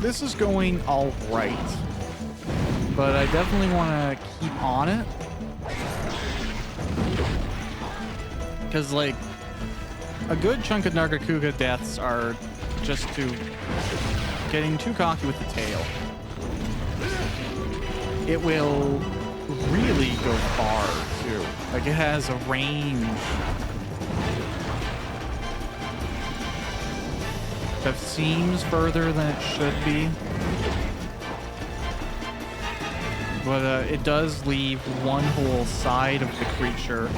This is going all right, but I definitely want to keep on it, because like a good chunk of Nargacuga deaths are just to getting too cocky with the tail. It will really go far too. Like it has a range that seems further than it should be, but it does leave one whole side of the creature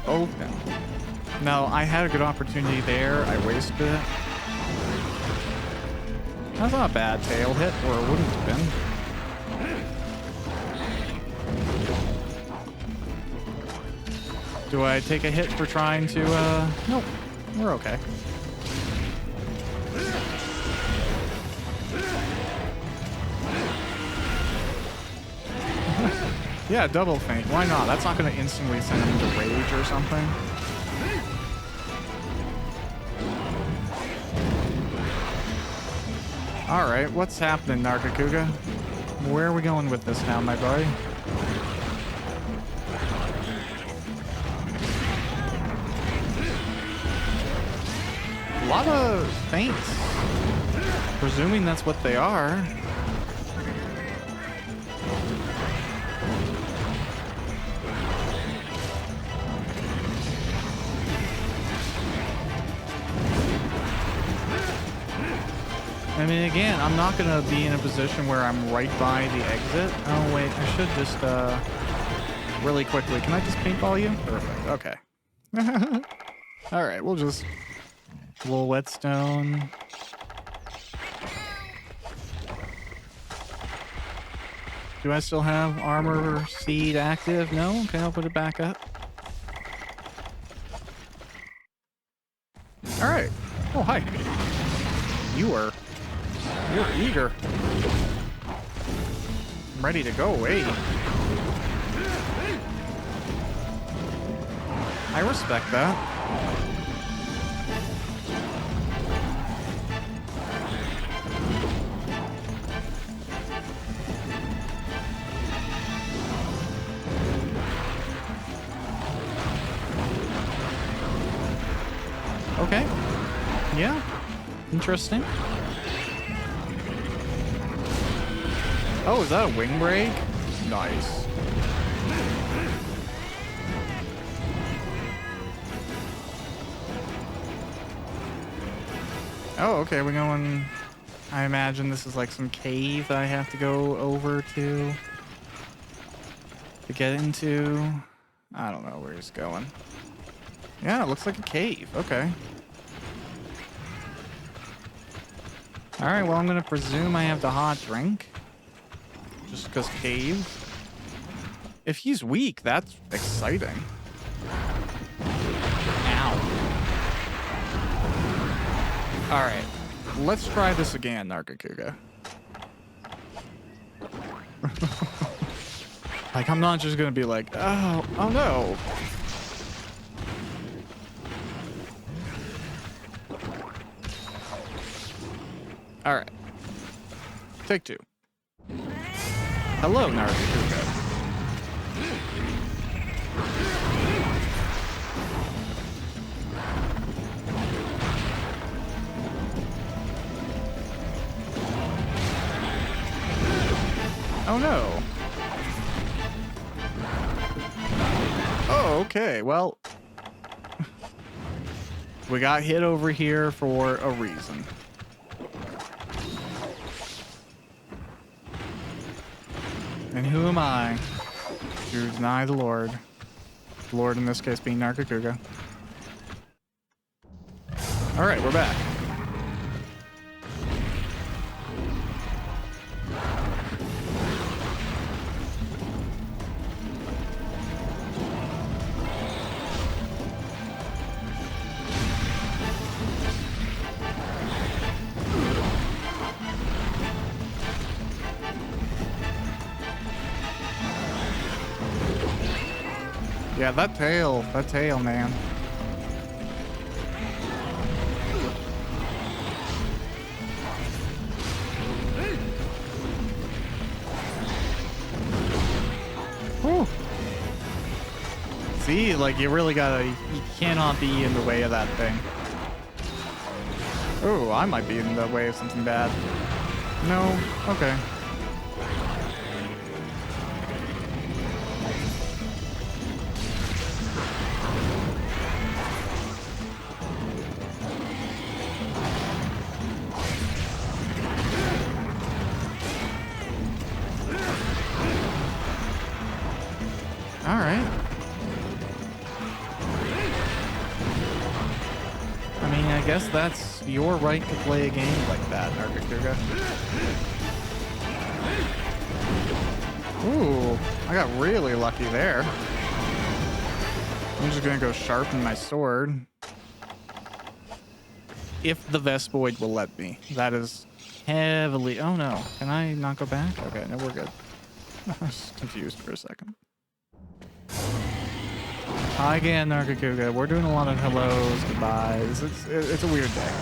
open. Now, I had a good opportunity there. I wasted it. That's not a bad tail hit, or it wouldn't have been. Do I take a hit for trying to, nope. We're okay. Yeah, double feint. Why not? That's not going to instantly send him into rage or something. Alright, what's happening, Nargacuga? Where are we going with this now, my buddy? A lot of feints. Presuming that's what they are. I mean, again, I'm not going to be in a position where I'm right by the exit. Oh, wait, I should just, really quickly. Can I just paintball you? Perfect. Okay. All right, we'll just... A little whetstone. Do I still have armor seed active? No? Okay, I'll put it back up. All right. Oh, hi. You're eager. I'm ready to go. Hey. I respect that. Okay. Yeah. Interesting. Oh, is that a wing break? Nice. Oh, okay, we're going... I imagine this is like some cave that I have to go over to get into. I don't know where he's going. Yeah, it looks like a cave. Okay. Alright, well, I'm going to presume I have the hot drink. Just because cave. If he's weak, that's exciting. Ow. Alright. Let's try this again, Nargacuga. Like, I'm not just going to be like, oh no. All right. Take two. Hello, Nargacuga. Oh, no. Oh, okay. Well, we got hit over here for a reason. And who am I to deny the Lord? The Lord in this case being Nargacuga. Alright, we're back. Yeah, that tail, man. Whew. See, like, you really gotta, you cannot be in the way of that thing. Oh, I might be in the way of something bad. No? Okay. That's your right to play a game like that, Nargacuga. Ooh, I got really lucky there. I'm just gonna go sharpen my sword. If the Vespoid will let me. That is heavily... Oh no, can I not go back? Okay, no, we're good. I was confused for a second. Hi again, Nargacuga. We're doing a lot of hellos, goodbyes. It's a weird day.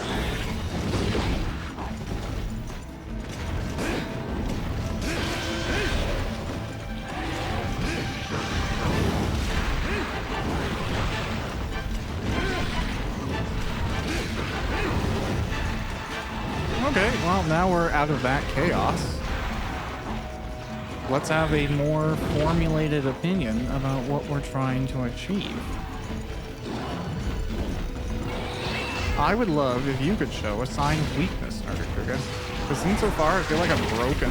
Okay, well, now we're out of that chaos. Let's have a more formulated opinion about what we're trying to achieve. I would love if you could show a sign of weakness, Nargacuga. Because insofar, I feel like I'm broken.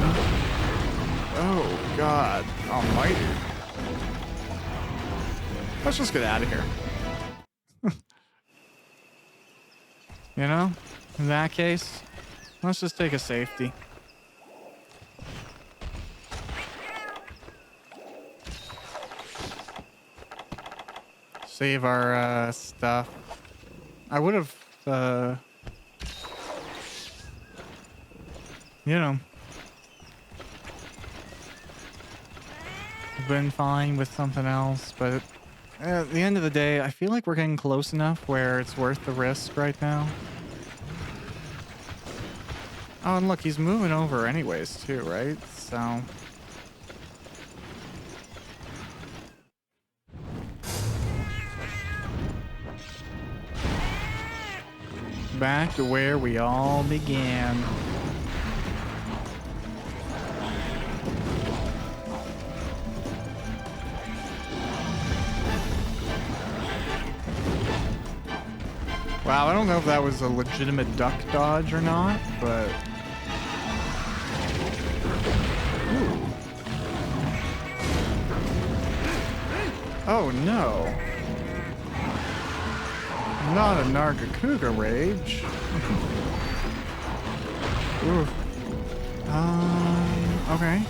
Oh, God almighty. Let's just get out of here. You know? In that case, let's just take a safety. Save our stuff. I would have, you know, been fine with something else, but at the end of the day, I feel like we're getting close enough where it's worth the risk right now. Oh, and look, he's moving over anyways too, right? So... back to where we all began. Wow, I don't know if that was a legitimate duck dodge or not, but... Ooh. Oh no. Not a Nargacuga rage. Ooh. Okay.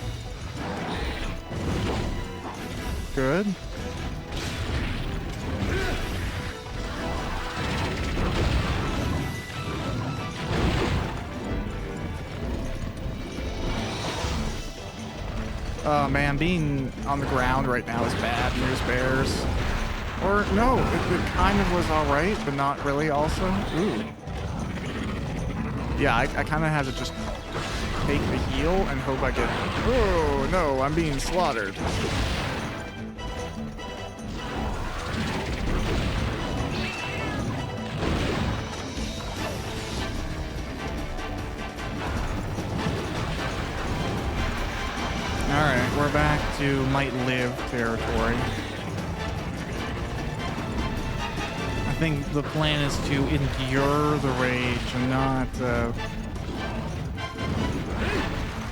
Good. Oh man, being on the ground right now is bad news bears. Or no, it kind of was alright, but not really also. Ooh. Yeah, I kind of had to just take the heal and hope I get... Oh no, I'm being slaughtered. Alright, we're back to might live territory. I think the plan is to endure the rage and not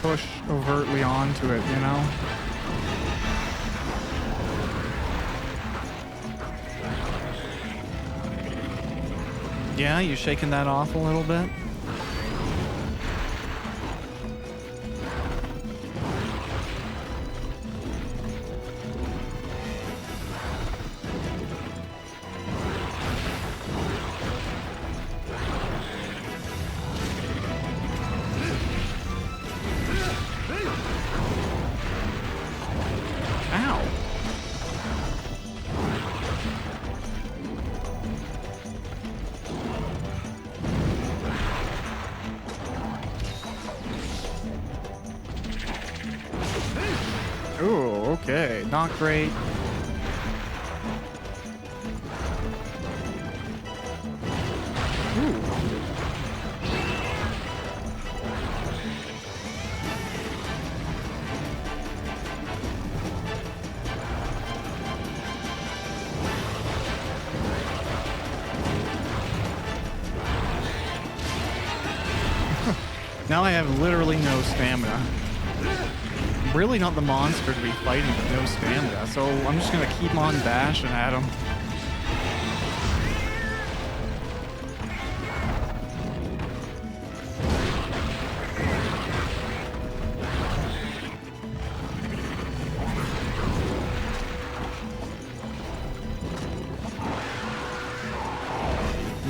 push overtly onto it, you know? Yeah, you shaking that off a little bit? Okay, not great. Ooh. Now I have literally no stamina. Really not the monster to be fighting with no stamina, so I'm just gonna keep on bashing at him.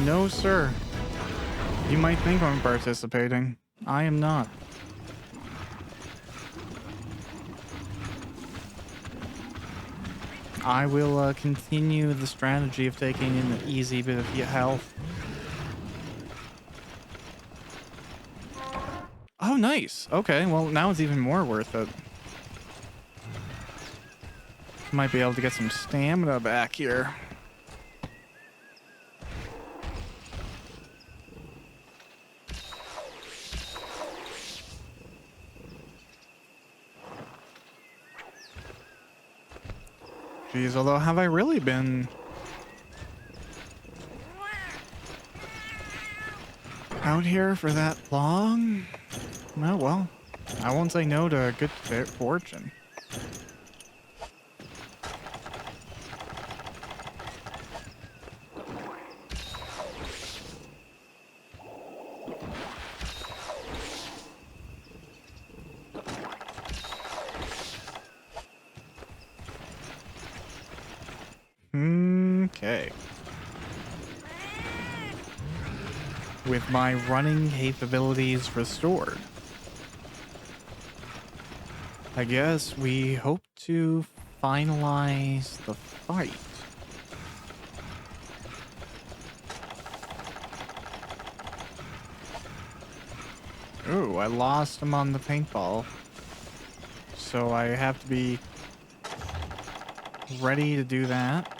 No, sir. You might think I'm participating. I am not. I will continue the strategy of taking in the easy bit of health. Oh, nice. Okay, well, now it's even more worth it. Might be able to get some stamina back here. Jeez, although have I really been out here for that long? Oh, well, I won't say no to good fortune. Okay. With my running capabilities restored, I guess we hope to finalize the fight. Ooh, I lost him on the paintball. So I have to be ready to do that.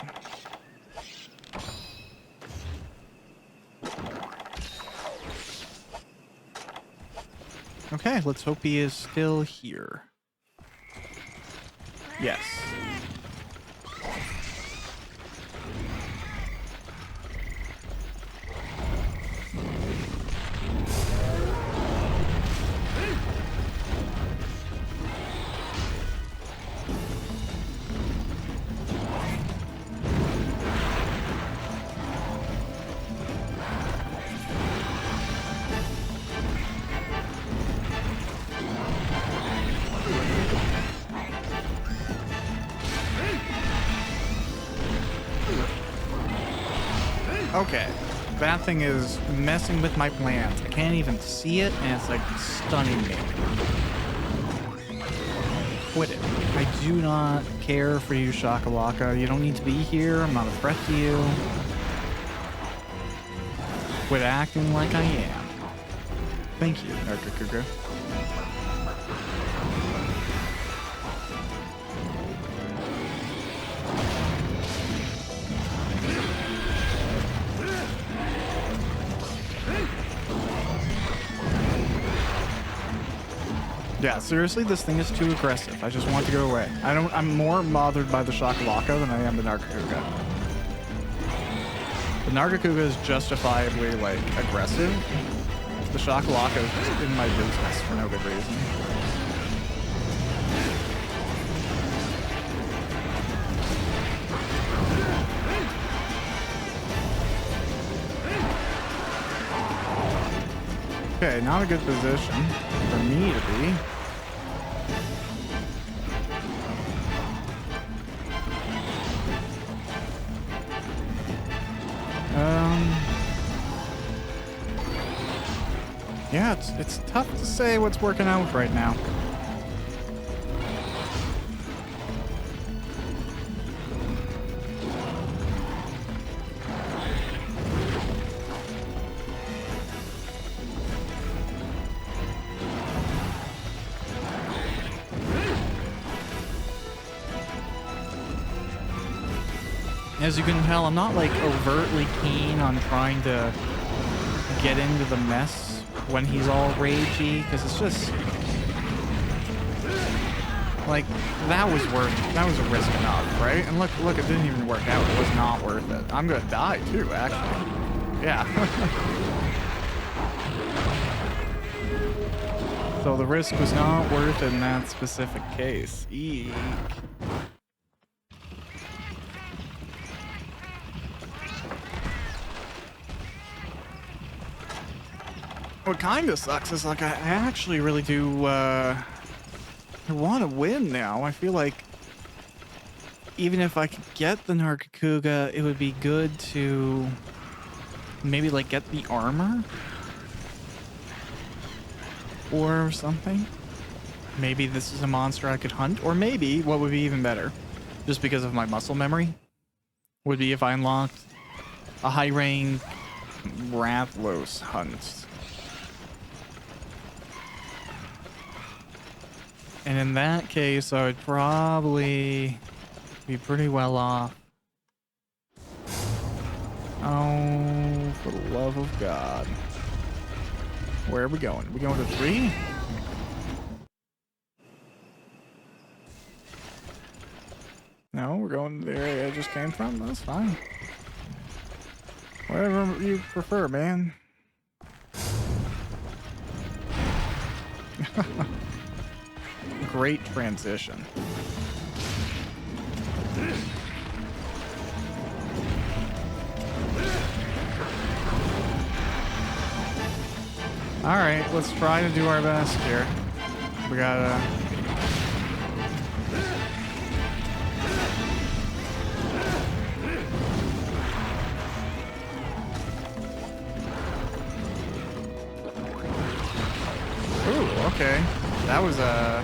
Okay, let's hope he is still here. Yes. Okay, that thing is messing with my plans. I can't even see it, and it's like stunning me. Quit it. I do not care for you, Shakalaka. You don't need to be here. I'm not a threat to you. Quit acting like I am. Thank you, Nargacuga. Yeah, seriously, this thing is too aggressive. I just want it to go away. I'm more bothered by the Shakalaka than I am the Nargacuga. The Nargacuga is justifiably, like, aggressive. The Shakalaka is just in my business for no good reason. Okay, not a good position for me to be. Yeah, it's tough to say what's working out right now. As you can tell, I'm not like overtly keen on trying to get into the mess when he's all ragey, because it's just like that was a risk enough, right? And look, it didn't even work out. It was not worth it. I'm gonna die too, actually. Yeah. So the risk was not worth it in that specific case. Eek. What kind of sucks is, like, I actually really do, I want to win now. I feel like even if I could get the Nargacuga, it would be good to maybe, like, get the armor or something. Maybe this is a monster I could hunt, or maybe, what would be even better, just because of my muscle memory, would be if I unlocked a high-rank Rathlos hunt. And in that case, I would probably be pretty well off. Oh, for the love of God. Where are we going? Are we going to 3? No, we're going to the area I just came from. That's fine. Whatever you prefer, man. Great transition. All right, let's try to do our best here. We gotta... okay. That was a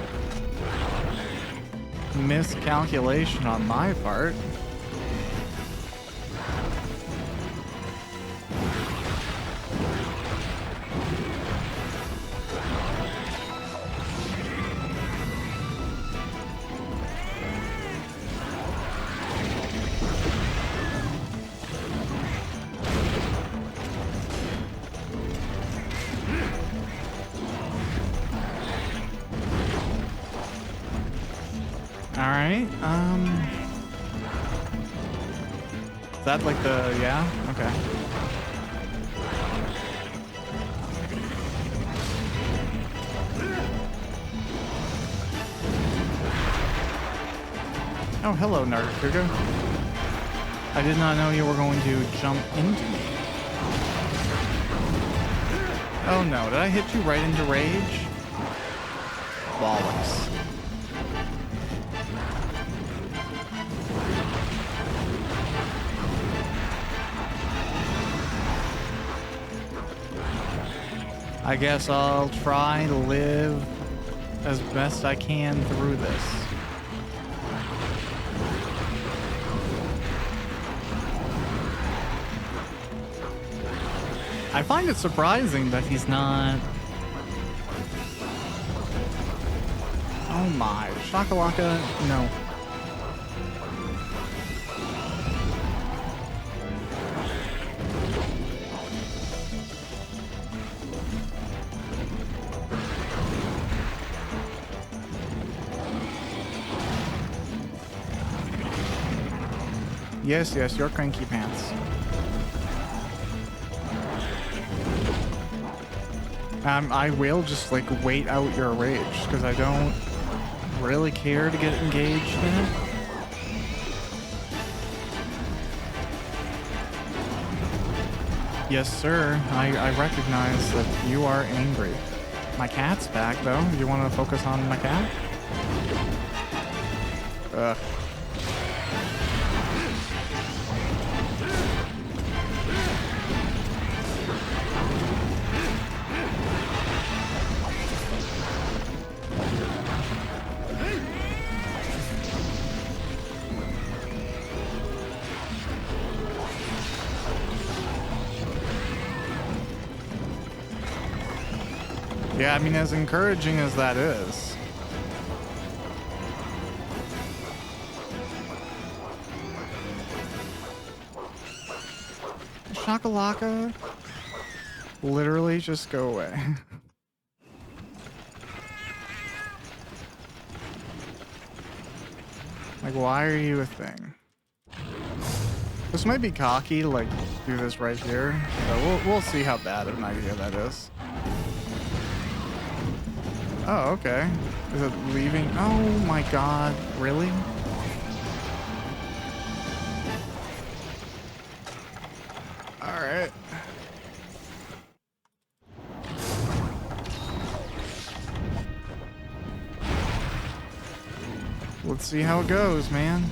miscalculation on my part. Alright, is that like the, yeah? Okay. Oh, hello, Nargacuga. I did not know you were going to jump into me. Oh no, did I hit you right into rage? Bollocks. I guess I'll try to live as best I can through this. I find it surprising that he's not... Oh my, Shakalaka, no. Yes, yes, you're cranky pants. I will just like wait out your rage because I don't really care to get engaged in it. Yes, sir. I recognize that you are angry. My cat's back, though. You want to focus on my cat? Ugh. Yeah, I mean, as encouraging as that is. Shakalaka, literally just go away. Like, why are you a thing? This might be cocky to, like, do this right here. But we'll see how bad of an idea that is. Oh, okay. Is it leaving? Oh my god, really? Alright. Let's see how it goes, man.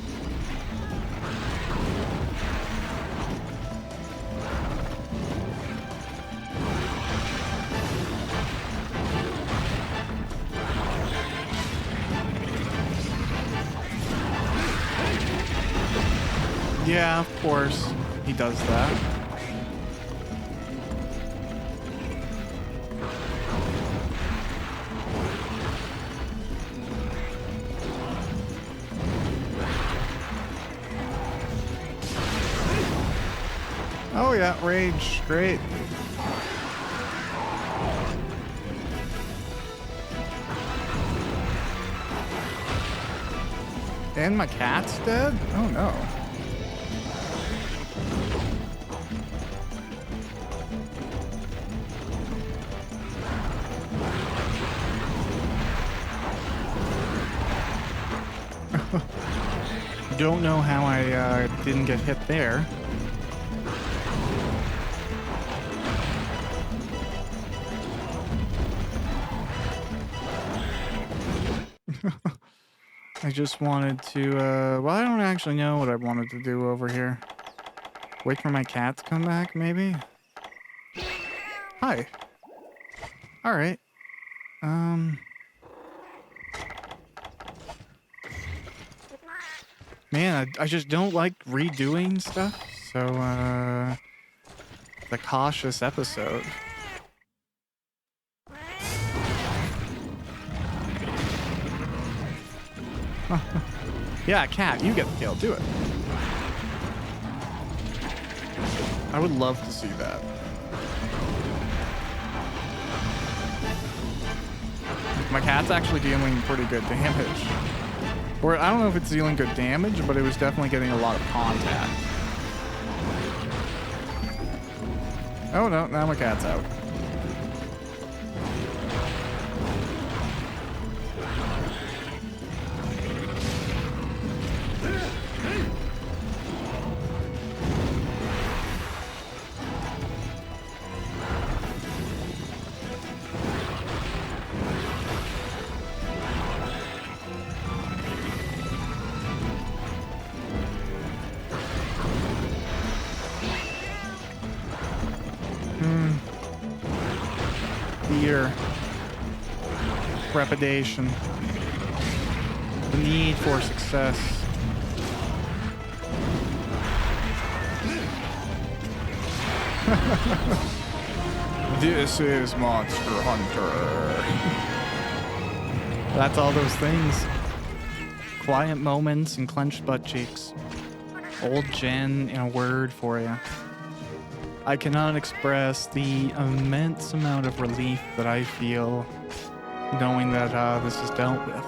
Yeah, of course he does that. Oh yeah, rage, great. And my cat's dead? Oh no. Don't know how I didn't get hit there. I just wanted to, well, I don't actually know what I wanted to do over here. Wait for my cat to come back, maybe? Hi. Alright. Man, I just don't like redoing stuff, so, the cautious episode. Yeah, cat, you get the kill, do it. I would love to see that. My cat's actually dealing pretty good damage. Or I don't know if it's dealing good damage, but it was definitely getting a lot of contact. Oh no, now my cat's out. Fear, trepidation, the need for success. This is Monster Hunter. That's all those things. Quiet moments and clenched butt cheeks. Old Jen in a word for you. I cannot express the immense amount of relief that I feel knowing that this is dealt with.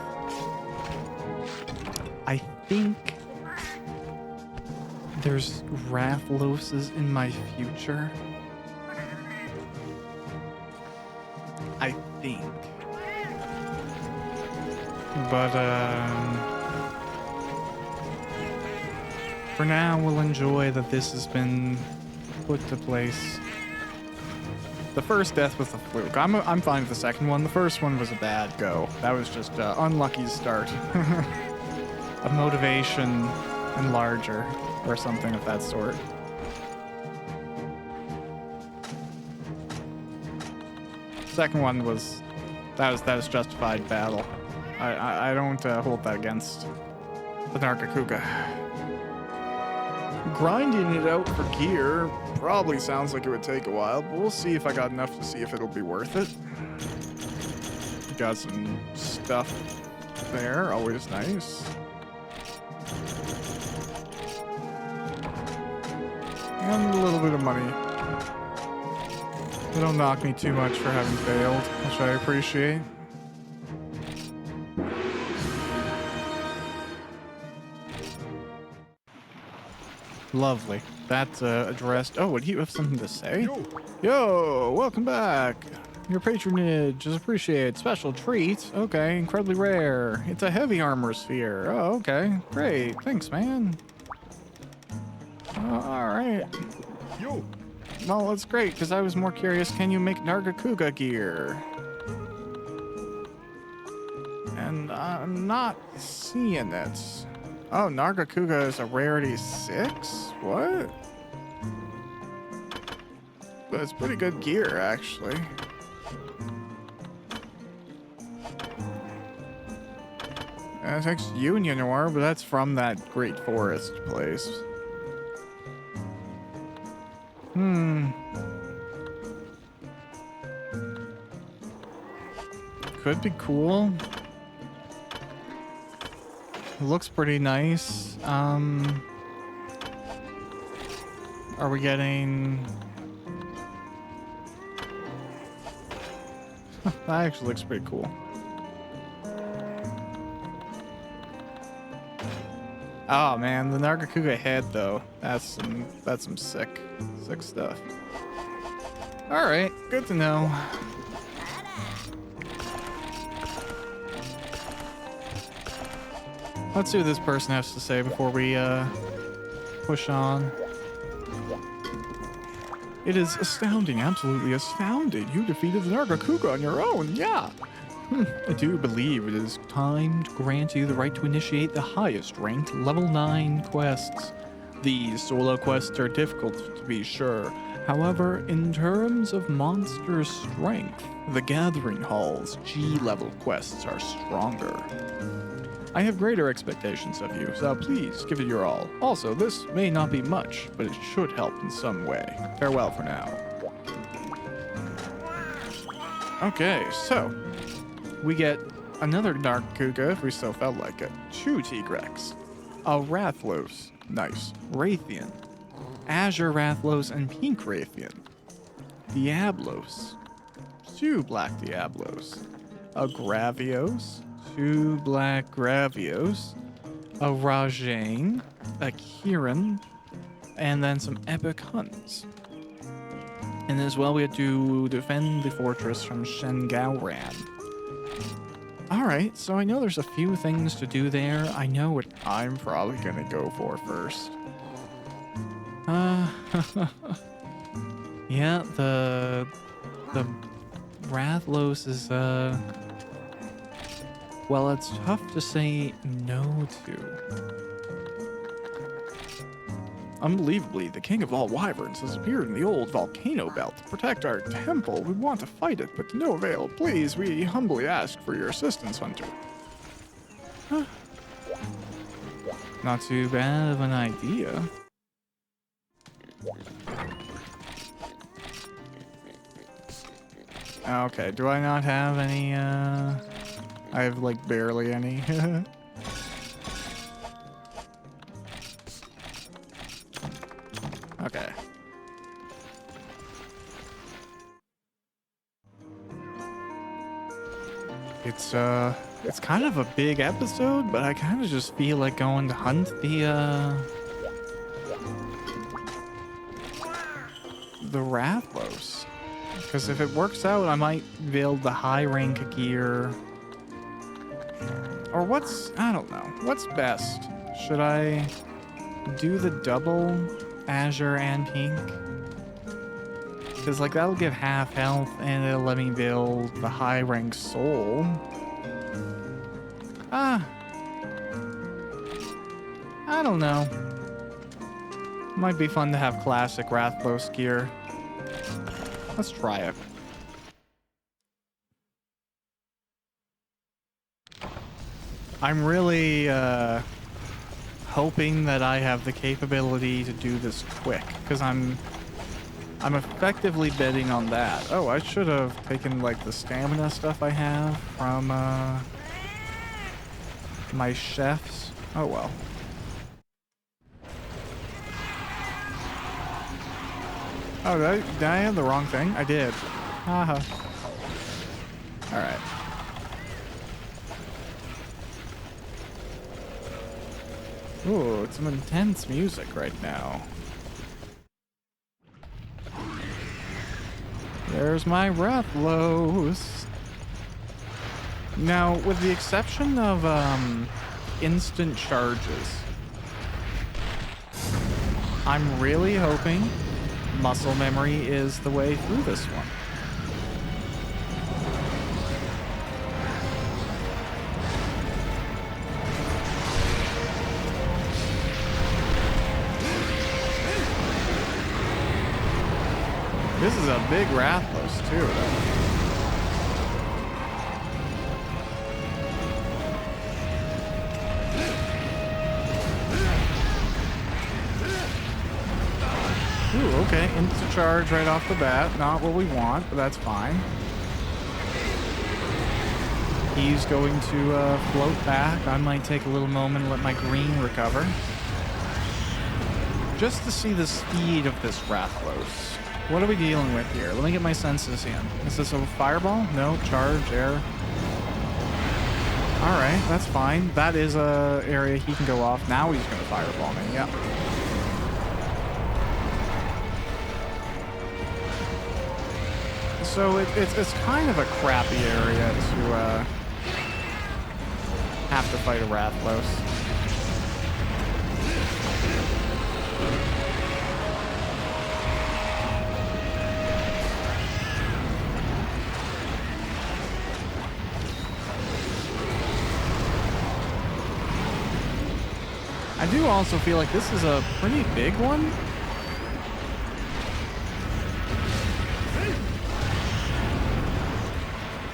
I think there's Rathloses in my future. I think. But, for now, we'll enjoy that this has been put to place. The first death was a fluke. I'm fine with the second one. The first one was a bad go. That was just unlucky start. A motivation enlarger or something of that sort. Second one was that was justified battle. I don't hold that against the Nargacuga. Grinding it out for gear probably sounds like it would take a while, but we'll see if I got enough to see if it'll be worth it. Got some stuff there, always nice. And a little bit of money. They don't knock me too much for having failed, which I appreciate. Lovely. That's addressed. Oh, would you have something to say? Yo, welcome back. Your patronage is appreciated. Special treat. Okay, incredibly rare. It's a heavy armor sphere. Oh, okay. Great. Thanks, man. All right. Yo. Well, that's great, because I was more curious, can you make Nargacuga gear? And I'm not seeing it. Oh, Nargacuga is a rarity 6? What? But it's pretty good gear, actually. It takes Union Ore, but that's from that Great Forest place. Could be cool. Looks pretty nice. Are we getting... That actually looks pretty cool. Oh man, the Nargacuga head though. That's some sick stuff. Alright, good to know. Let's see what this person has to say before we push on. It is astounding, absolutely astounding. You defeated the Nargacuga on your own, yeah. I do believe it is time to grant you the right to initiate the highest ranked level 9 quests. These solo quests are difficult to be sure, However, in terms of monster strength, the Gathering Hall's G-level quests are stronger. I have greater expectations of you, so please give it your all. Also, this may not be much, but it should help in some way. Farewell for now. Okay, so we get another Dark Kuga if we still felt like it. 2 Tigrex, a Rathlos, nice, Raytheon, Azure Rathlos and Pink Raytheon, Diablos, 2 Black Diablos, a Gravios, 2 Black Gravios, a Rajane, a Kirin, and then some Epic Huns. And as well, we had to defend the fortress from Shengaoran. Alright, so I know there's a few things to do there. I know what I'm probably gonna go for first. Yeah, the Rathlos is, well, it's tough to say no to. Unbelievably, the king of all wyverns has appeared in the old volcano belt to protect our temple. We want to fight it, but to no avail. Please, we humbly ask for your assistance, Hunter. Huh. Not too bad of an idea. Okay, do I not have any, I have, like, barely any. Okay. It's kind of a big episode, but I kind of just feel like going to hunt the Rathlos. Because if it works out, I might build the high rank gear. Or I don't know. What's best? Should I do the double Azure and Pink? Because, like, that'll give half health and it'll let me build the high rank soul. I don't know. Might be fun to have classic Rathlos gear. Let's try it. I'm really hoping that I have the capability to do this quick, because I'm effectively betting on that. Oh, I should have taken, like, the stamina stuff I have from my chefs. Oh well. Oh, did I have the wrong thing? I did. Haha. Alright. Ooh, it's some intense music right now. There's my Rathlos. Now, with the exception of instant charges, I'm really hoping muscle memory is the way through this one. This is a big Rathlos too, though. Ooh, okay, instant charge right off the bat. Not what we want, but that's fine. He's going to float back. I might take a little moment and let my green recover. Just to see the speed of this Rathlos. What are we dealing with here? Let me get my senses in. Is this a fireball? No, charge, air. Alright, that's fine. That is a area he can go off. Now he's going to fireball me, yeah. So it's kind of a crappy area to have to fight a Rathlos. I do also feel like this is a pretty big one.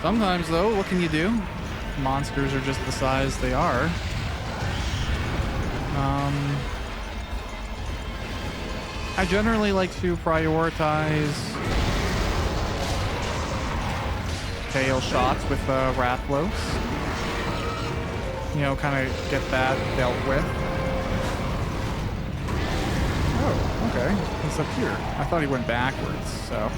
Sometimes, though, what can you do? Monsters are just the size they are. I generally like to prioritize tail shots with Rathalos. You know, kind of get that dealt with. Oh, okay. He's up here. I thought he went backwards, so...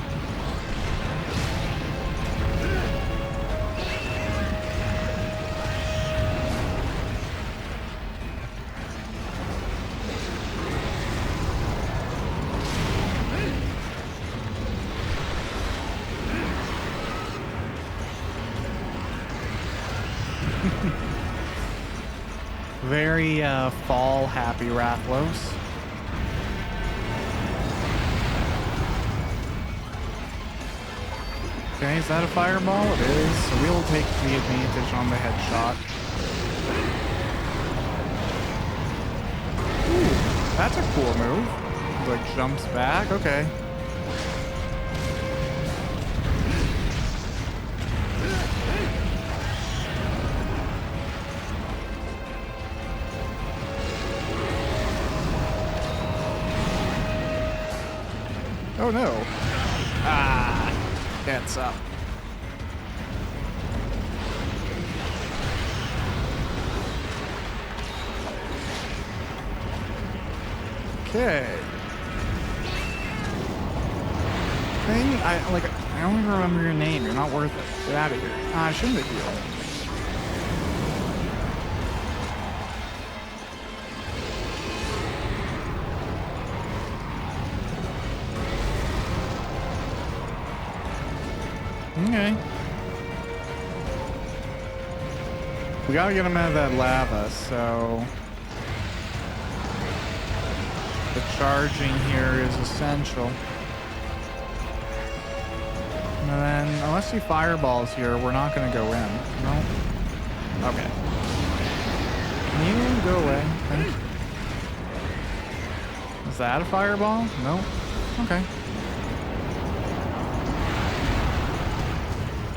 Very fall happy Rathalos. Okay, is that a fireball? It is. So we'll take the advantage on the headshot. Ooh, that's a cool move. Like jumps back. Okay. Oh no. Ah, that's up. Okay. Thing, I don't even remember your name. You're not worth it. Get out of here. Ah, I shouldn't have healed. Okay. We gotta get him out of that lava, so... the charging here is essential. And then, unless he fireballs here, we're not gonna go in. No? Okay. Can you go away? Thank you. Is that a fireball? No? Okay.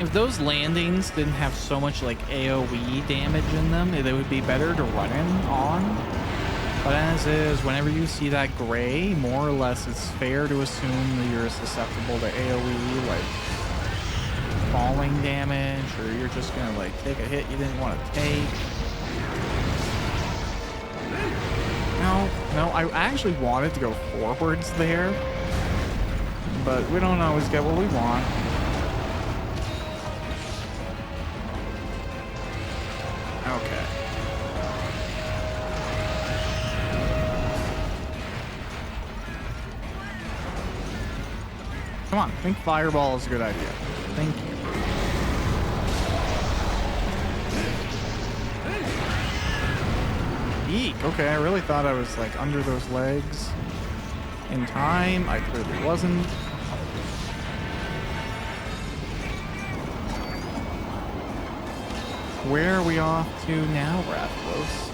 If those landings didn't have so much like AoE damage in them, they would be better to run in on. But as is, whenever you see that gray, more or less it's fair to assume that you're susceptible to AoE, like falling damage, or you're just gonna like take a hit you didn't want to take. No, I actually wanted to go forwards there, but we don't always get what we want. Okay. Come on, I think fireball is a good idea. Thank you. Eek. Okay, I really thought I was like under those legs in time. I clearly wasn't. Where are we off to now, Rathalos?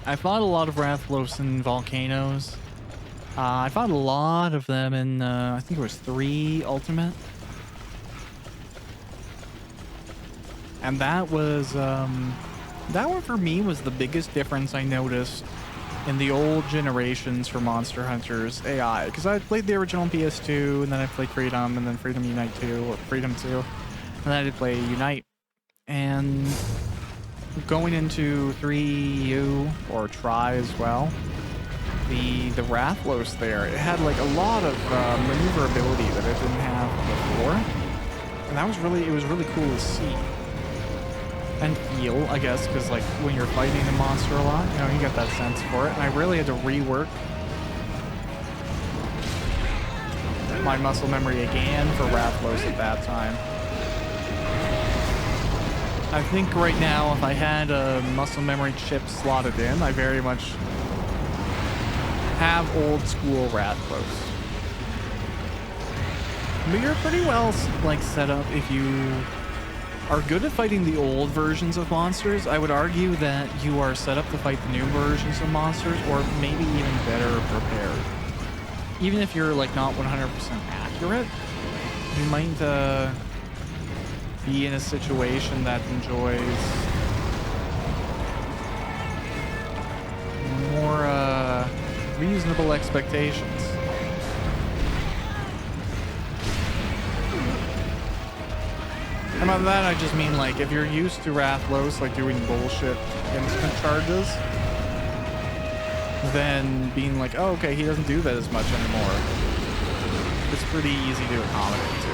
I fought a lot of Rathalos in volcanoes. I fought a lot of them in, I think it was 3 Ultimate. And that was, that one for me was the biggest difference I noticed in the old generations for Monster Hunter's AI. Because I played the original PS2, and then I played Freedom, and then Freedom Unite 2, or Freedom 2. And then I did play Unite. And going into 3U, or Try as well, the Rathalos there, it had like a lot of maneuverability that it didn't have before. And that was really, it was really cool to see. And feel, I guess, because like when you're fighting a monster a lot, you know, you get that sense for it. And I really had to rework my muscle memory again for Rathalos at that time. I think right now, if I had a muscle memory chip slotted in, I very much have old school Rathalos. But you're pretty well like set up if you are good at fighting the old versions of monsters, I would argue that you are set up to fight the new versions of monsters, or maybe even better prepared. Even if you're like not 100% accurate, you might be in a situation that enjoys more reasonable expectations. And by that I just mean, like, if you're used to Rathlos like doing bullshit instant charges, then being like, oh, okay, he doesn't do that as much anymore, it's pretty easy to accommodate to.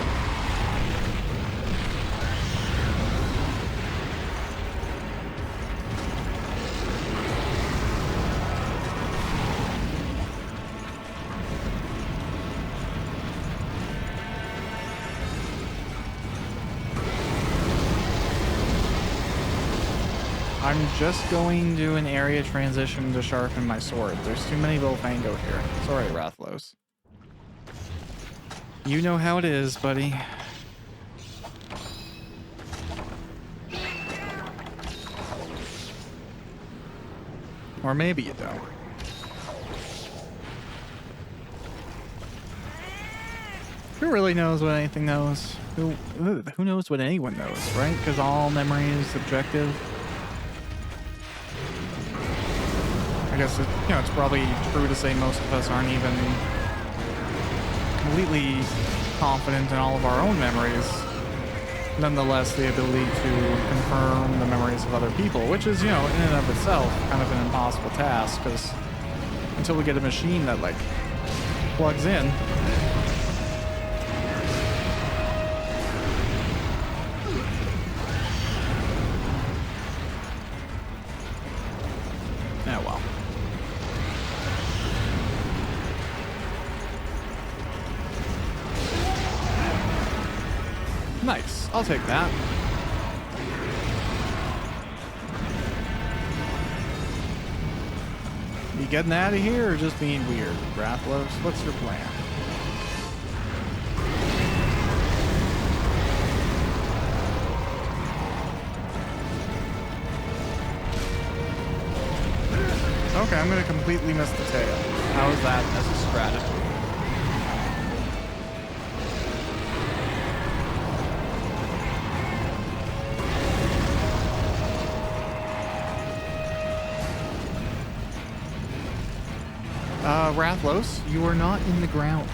I'm just going to an area transition to sharpen my sword. There's too many Volfango here. Sorry, Rathlos. You know how it is, buddy. Or maybe you don't. Who really knows what anything knows? Who knows what anyone knows, right? Because all memory is subjective. I guess it's probably true to say most of us aren't even completely confident in all of our own memories. Nonetheless, the ability to confirm the memories of other people, which is, in and of itself, kind of an impossible task, because until we get a machine that, like, plugs in. Yeah, well. Nice. I'll take that. You getting out of here or just being weird, Rathlos? What's your plan? Okay, I'm gonna completely miss the tail. How is that as a strategy? Rathlos, you are not in the ground.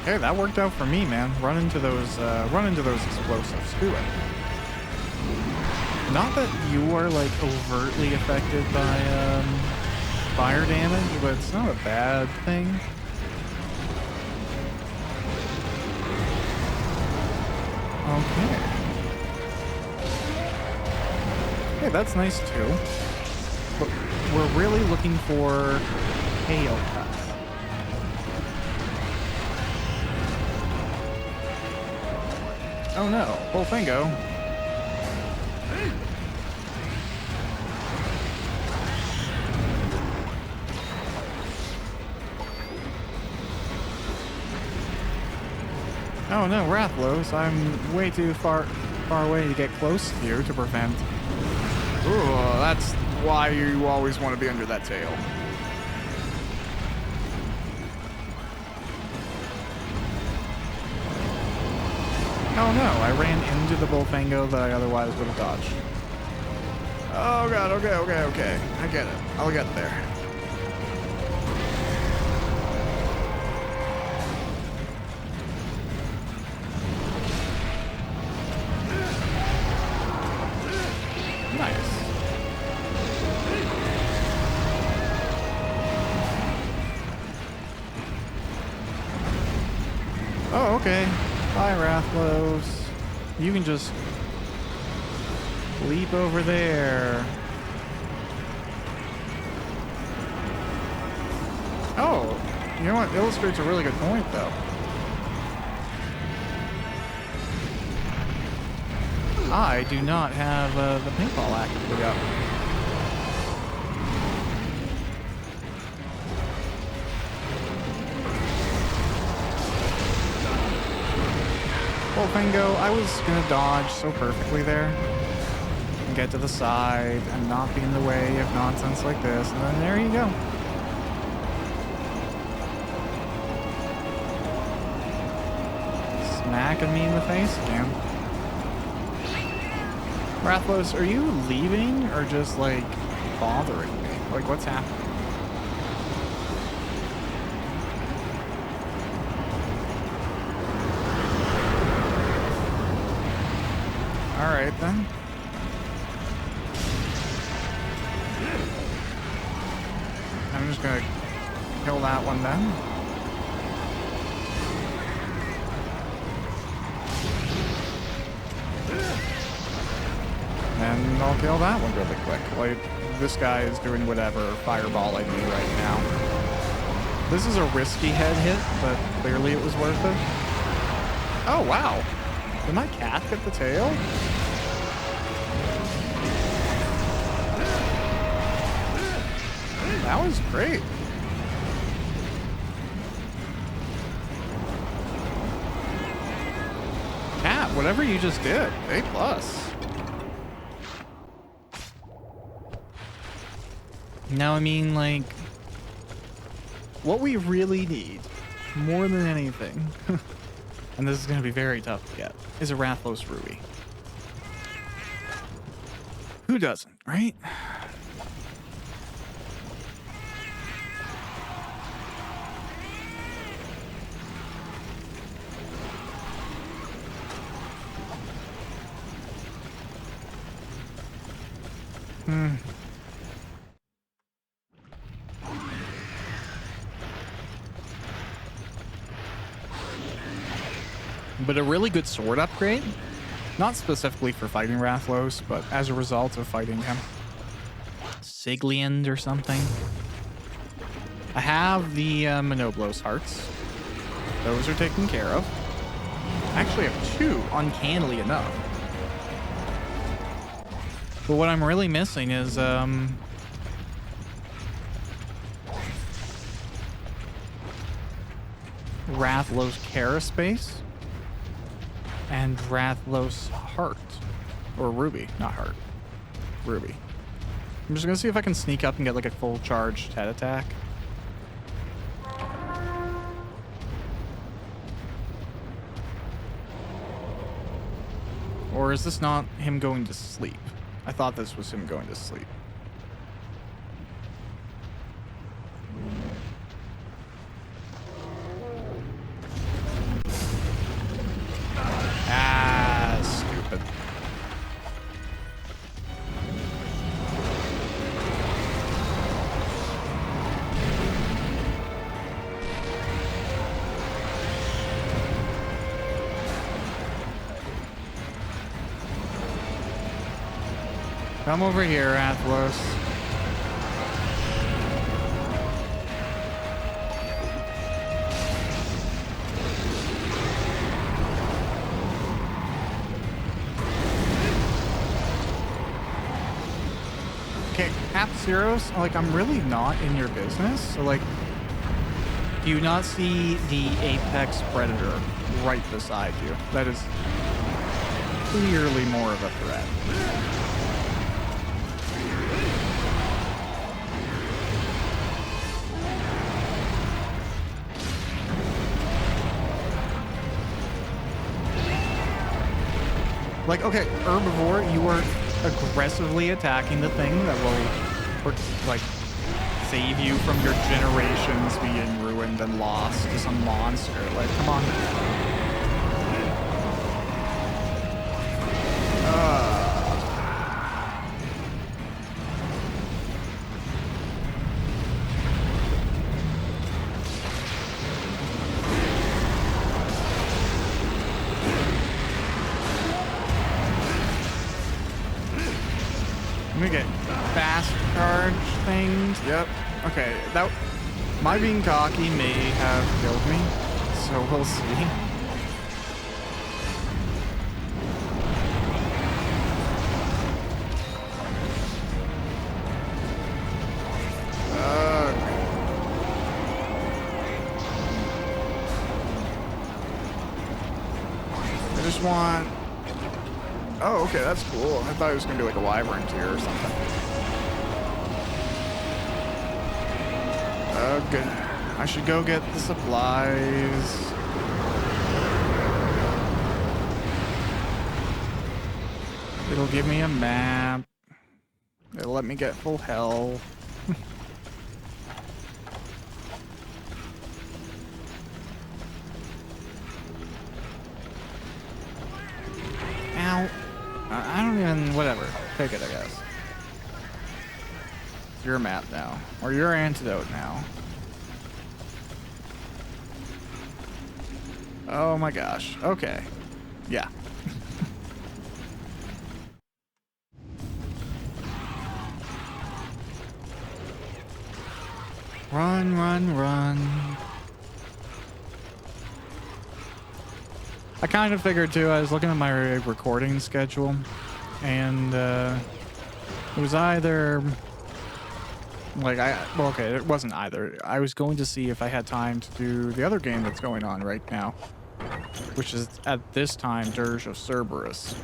Okay, that worked out for me, man. Run into those explosives. Do it. Not that you are like overtly affected by fire damage, but it's not a bad thing. Okay. Hey, that's nice too. But we're really looking for hail cuts. Oh no, Volfango. Oh no, Rathlos, I'm way too far away to get close to you to prevent. Ooh, that's why you always want to be under that tail. Oh no, I ran into the Volfango that I otherwise would have dodged. Oh god, okay. I get it. I'll get there. Nice. Oh, okay. Bye, Rathlos. You can just leap over there. Oh, you know what? Illustrates a really good point, though. I do not have the paintball actively up. Well, Fango, I was gonna dodge so perfectly there. And get to the side and not be in the way of nonsense like this. And then there you go. Smacking me in the face again. Rathlos, are you leaving or just like bothering me? Like, what's happening? All right then. I'm just gonna kill that one then. And I'll kill that one really quick. Like, this guy is doing whatever fireballing me right now. This is a risky head hit, but clearly it was worth it. Oh, wow. Did my cat get the tail? That was great. Cat, whatever you just did, A+. Now, I mean, like, what we really need, more than anything, and this is going to be very tough to get, is a Rathlos Ruby. Who doesn't, right? But a really good sword upgrade, not specifically for fighting Rathlos, but as a result of fighting him. Sigliand or something. I have the Monoblos hearts. Those are taken care of. I actually have 2, uncannily enough. But what I'm really missing is Rathlos Carapace and Rathlos Heart. Or Ruby, not Heart. Ruby. I'm just gonna see if I can sneak up and get like a full charged head attack. Or is this not him going to sleep? I thought this was him going to sleep. Ah, stupid. Come over here, Athlos. Okay, Cap-Zeros, like, I'm really not in your business. So, like, do you not see the Apex Predator right beside you? That is clearly more of a threat. Like, okay, Herbivore, you are aggressively attacking the thing that will, like, save you from your generations being ruined and lost to some monster. Like, come on. I'm gonna get fast charge things. Yep. Okay, that my being cocky may have killed me, so we'll see. just want... Oh, okay, that's cool. I thought it was going to be like a wyvern tier or something. Good. I should go get the supplies. It'll give me a map. It'll let me get full health. Ow. I don't even... Whatever. Take it, I guess. It's your map now. Or your antidote now. Oh my gosh. Okay. Yeah. Run, run, run. I kind of figured too, I was looking at my recording schedule, and it was either, like, well, okay, it wasn't either. I was going to see if I had time to do the other game that's going on right now, which is, at this time, Dirge of Cerberus.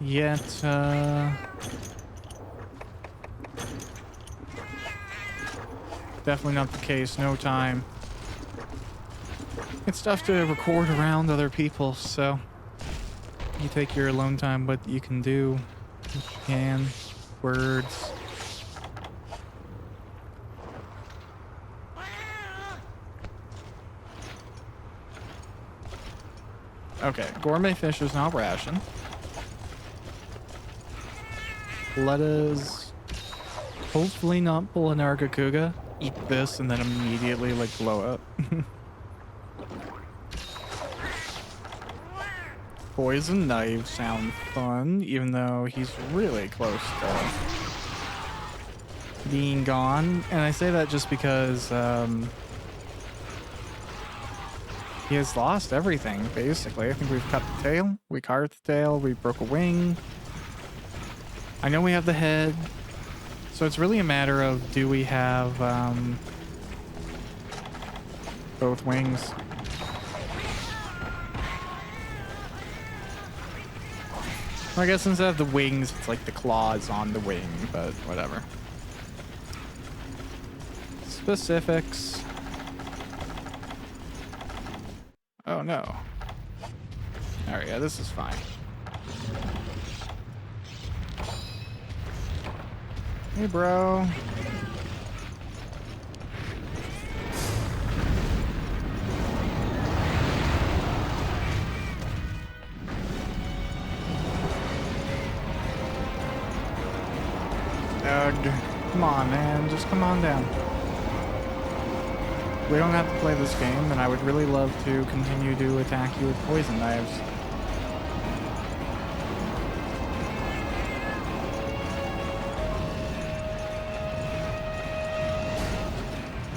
Yet, definitely not the case, no time. It's tough to record around other people, so you take your alone time, what you can do, what you can, words. Okay, gourmet fish is not ration. Let us hopefully not pull an Argakuga, eat this, and then immediately, like, blow up. Poison knives sound fun, even though he's really close to being gone. And I say that just because he has lost everything, basically. I think we've cut the tail, we carved the tail, we broke a wing. I know we have the head. So it's really a matter of, do we have both wings? I guess instead of the wings, it's like the claws on the wing, but whatever. Specifics. Oh no. Alright, yeah, this is fine. Hey, bro. Come on, man. Just come on down. We don't have to play this game, and I would really love to continue to attack you with poison knives.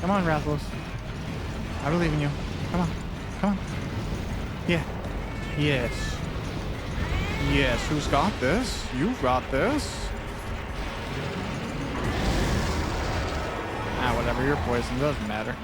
Come on, Rathlos. I believe in you. Come on. Come on. Yeah. Yes. Yes. Who's got this? You've got this. Ah, whatever. You're poisoned. Doesn't matter.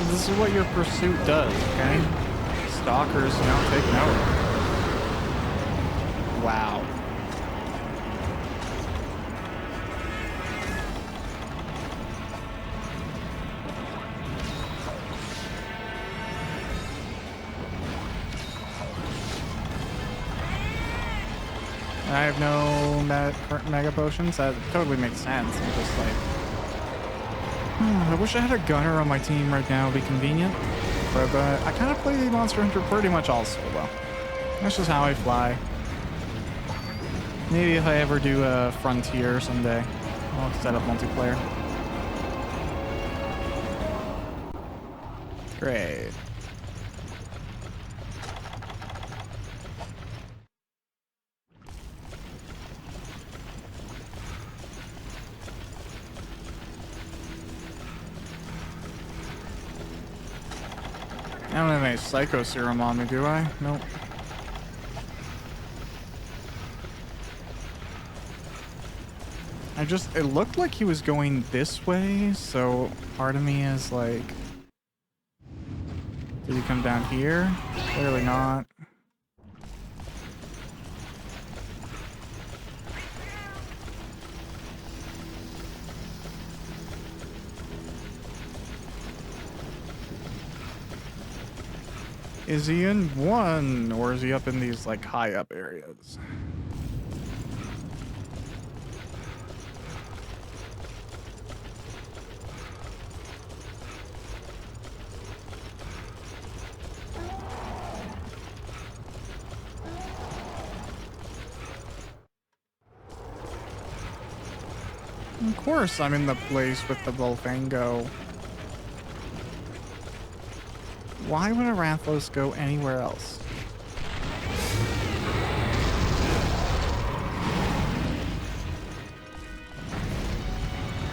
This is what your pursuit does, okay? Stalkers, you know, take note. Wow. I have no mega potions. That totally makes sense. I'm just like... I wish I had a gunner on my team right now. It'd be convenient. But I kind of play the Monster Hunter pretty much all solo. That's just how I fly. Maybe if I ever do a Frontier someday, I'll set up multiplayer. Great. I don't have any psycho serum on me, do I? Nope. It looked like he was going this way, so part of me is like, did he come down here? Clearly not. Is he in one, or is he up in these like high up areas? Of course I'm in the place with the Volfango. Why would a Rathlos go anywhere else?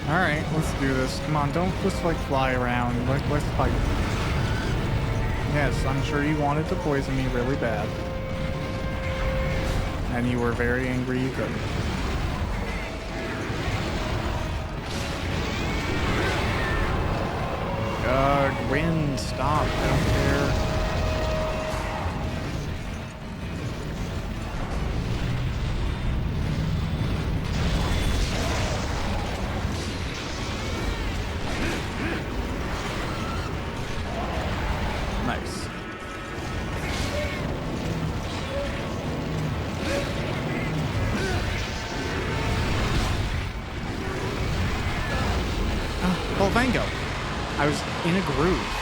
Alright, let's do this. Come on, don't just like fly around. Let's fight. Yes, I'm sure you wanted to poison me really bad. And you were very angry you couldn't. Wind, stop, I don't care. Nice. Volfango. I was in a groove.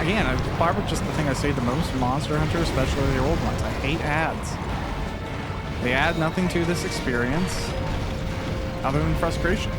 Again, probably just the thing I say the most, Monster Hunter, especially the old ones. I hate ads. They add nothing to this experience other than frustration.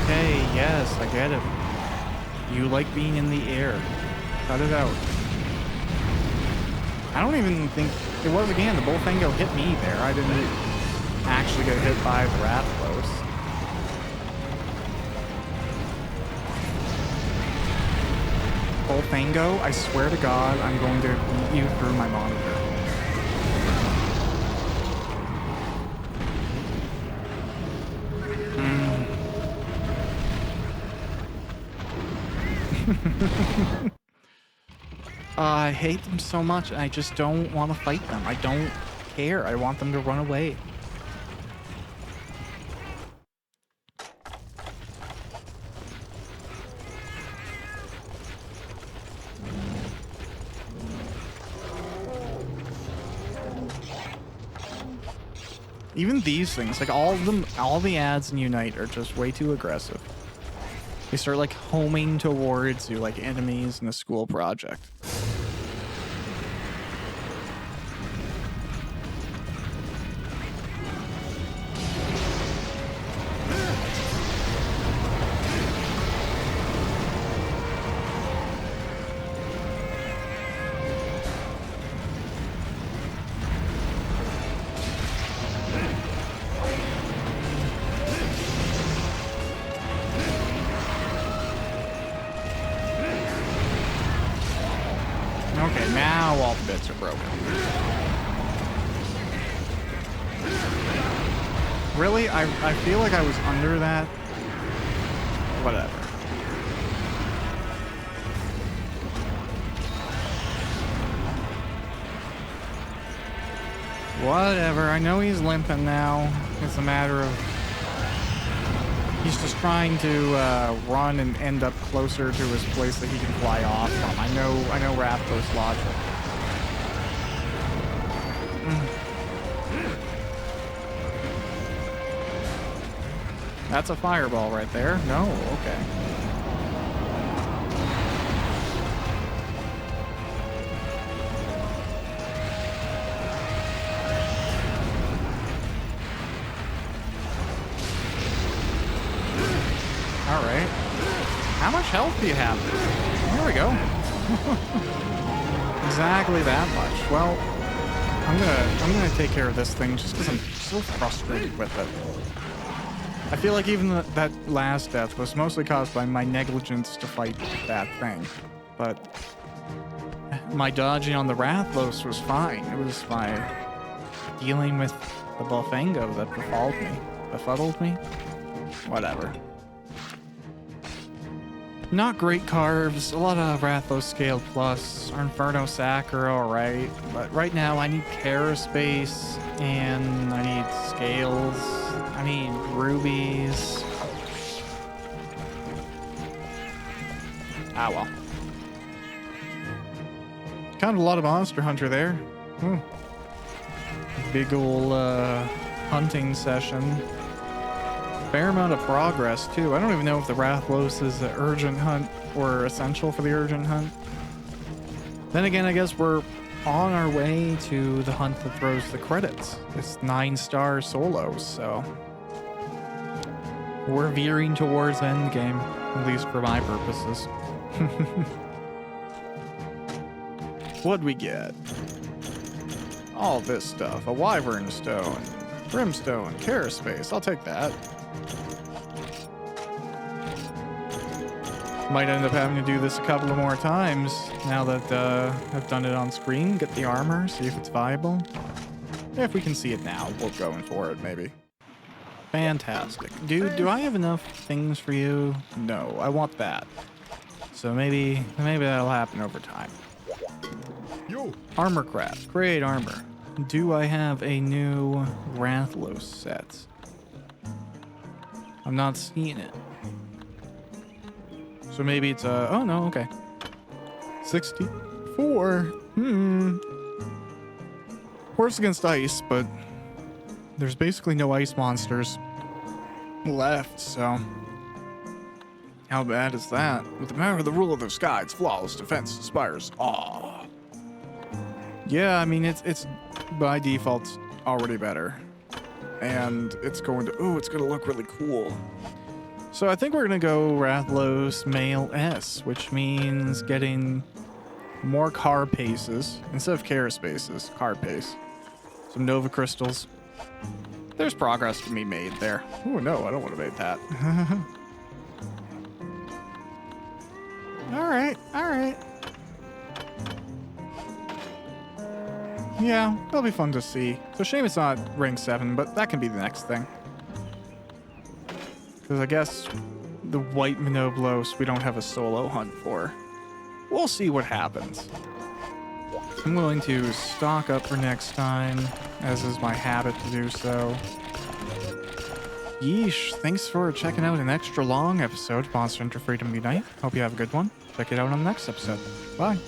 Okay, yes, I get it. You like being in the air. Cut it out. I don't even think... It was, again, the Bullfango hit me there. I didn't actually get hit by the Rathlos. Bullfango, I swear to God, I'm going to beat you through my monitor. I hate them so much, and I just don't want to fight them. I don't care. I want them to run away. Even these things, like all the ads in Unite are just way too aggressive. They start like homing towards you like enemies in a school project. Okay, now all the bits are broken. Really? I feel like I was under that. Whatever. Whatever. I know he's limping now. It's a matter of He's just trying to run and end up closer to his place that he can fly off from. I know Rathlow's logic. That's a fireball right there. No, okay. All right. How much health do you have? There we go. Exactly that much. Well, I'm gonna take care of this thing just because I'm so frustrated with it. I feel like even that last death was mostly caused by my negligence to fight that thing, but my dodging on the Rathlos was fine. It was my dealing with the Bullfango that befuddled me. Whatever. Not great carves, a lot of Rathlos scaled plus. Our Inferno Sac are alright, but right now I need Caraspace and I need scales. I need rubies. Ah well. Kind of a lot of Monster Hunter there. Big ol' hunting session. Fair amount of progress too. I don't even know if the Rathlos is an urgent hunt or essential for the urgent hunt. Then again, I guess we're on our way to the hunt that throws the credits. It's 9-star solos, so we're veering towards endgame, at least for my purposes. What'd we get? All this stuff. A Wyvern Stone, Brimstone, Caraspace. I'll take that. Might end up having to do this a couple of more times now that I've done it on screen. Get the armor, see if it's viable. If we can see it now, we're going for it, maybe. Fantastic. Dude, do I have enough things for you? No, I want that. So maybe that'll happen over time. Armor craft. Create armor. Do I have a new Rathlos set? I'm not seeing it. So maybe it's oh no, okay. 64. Horse against ice, but there's basically no ice monsters left, so how bad is that? With the power of the rule of the sky, its flawless defense inspires awe. Yeah, I mean it's by default already better. And it's going to look really cool. So I think we're going to go Rathlos Male S, which means getting more car paces instead of Caraspaces, car pace. Some Nova Crystals. There's progress to be made there. Oh no, I don't want to make that. Alright. Yeah, that'll be fun to see. It's a shame it's not rank 7, but that can be the next thing. Because I guess the White Monoblos we don't have a solo hunt for. We'll see what happens. I'm going to stock up for next time, as is my habit to do so. Yeesh, thanks for checking out an extra long episode of Monster Hunter Freedom Unite. Hope you have a good one. Check it out on the next episode. Bye.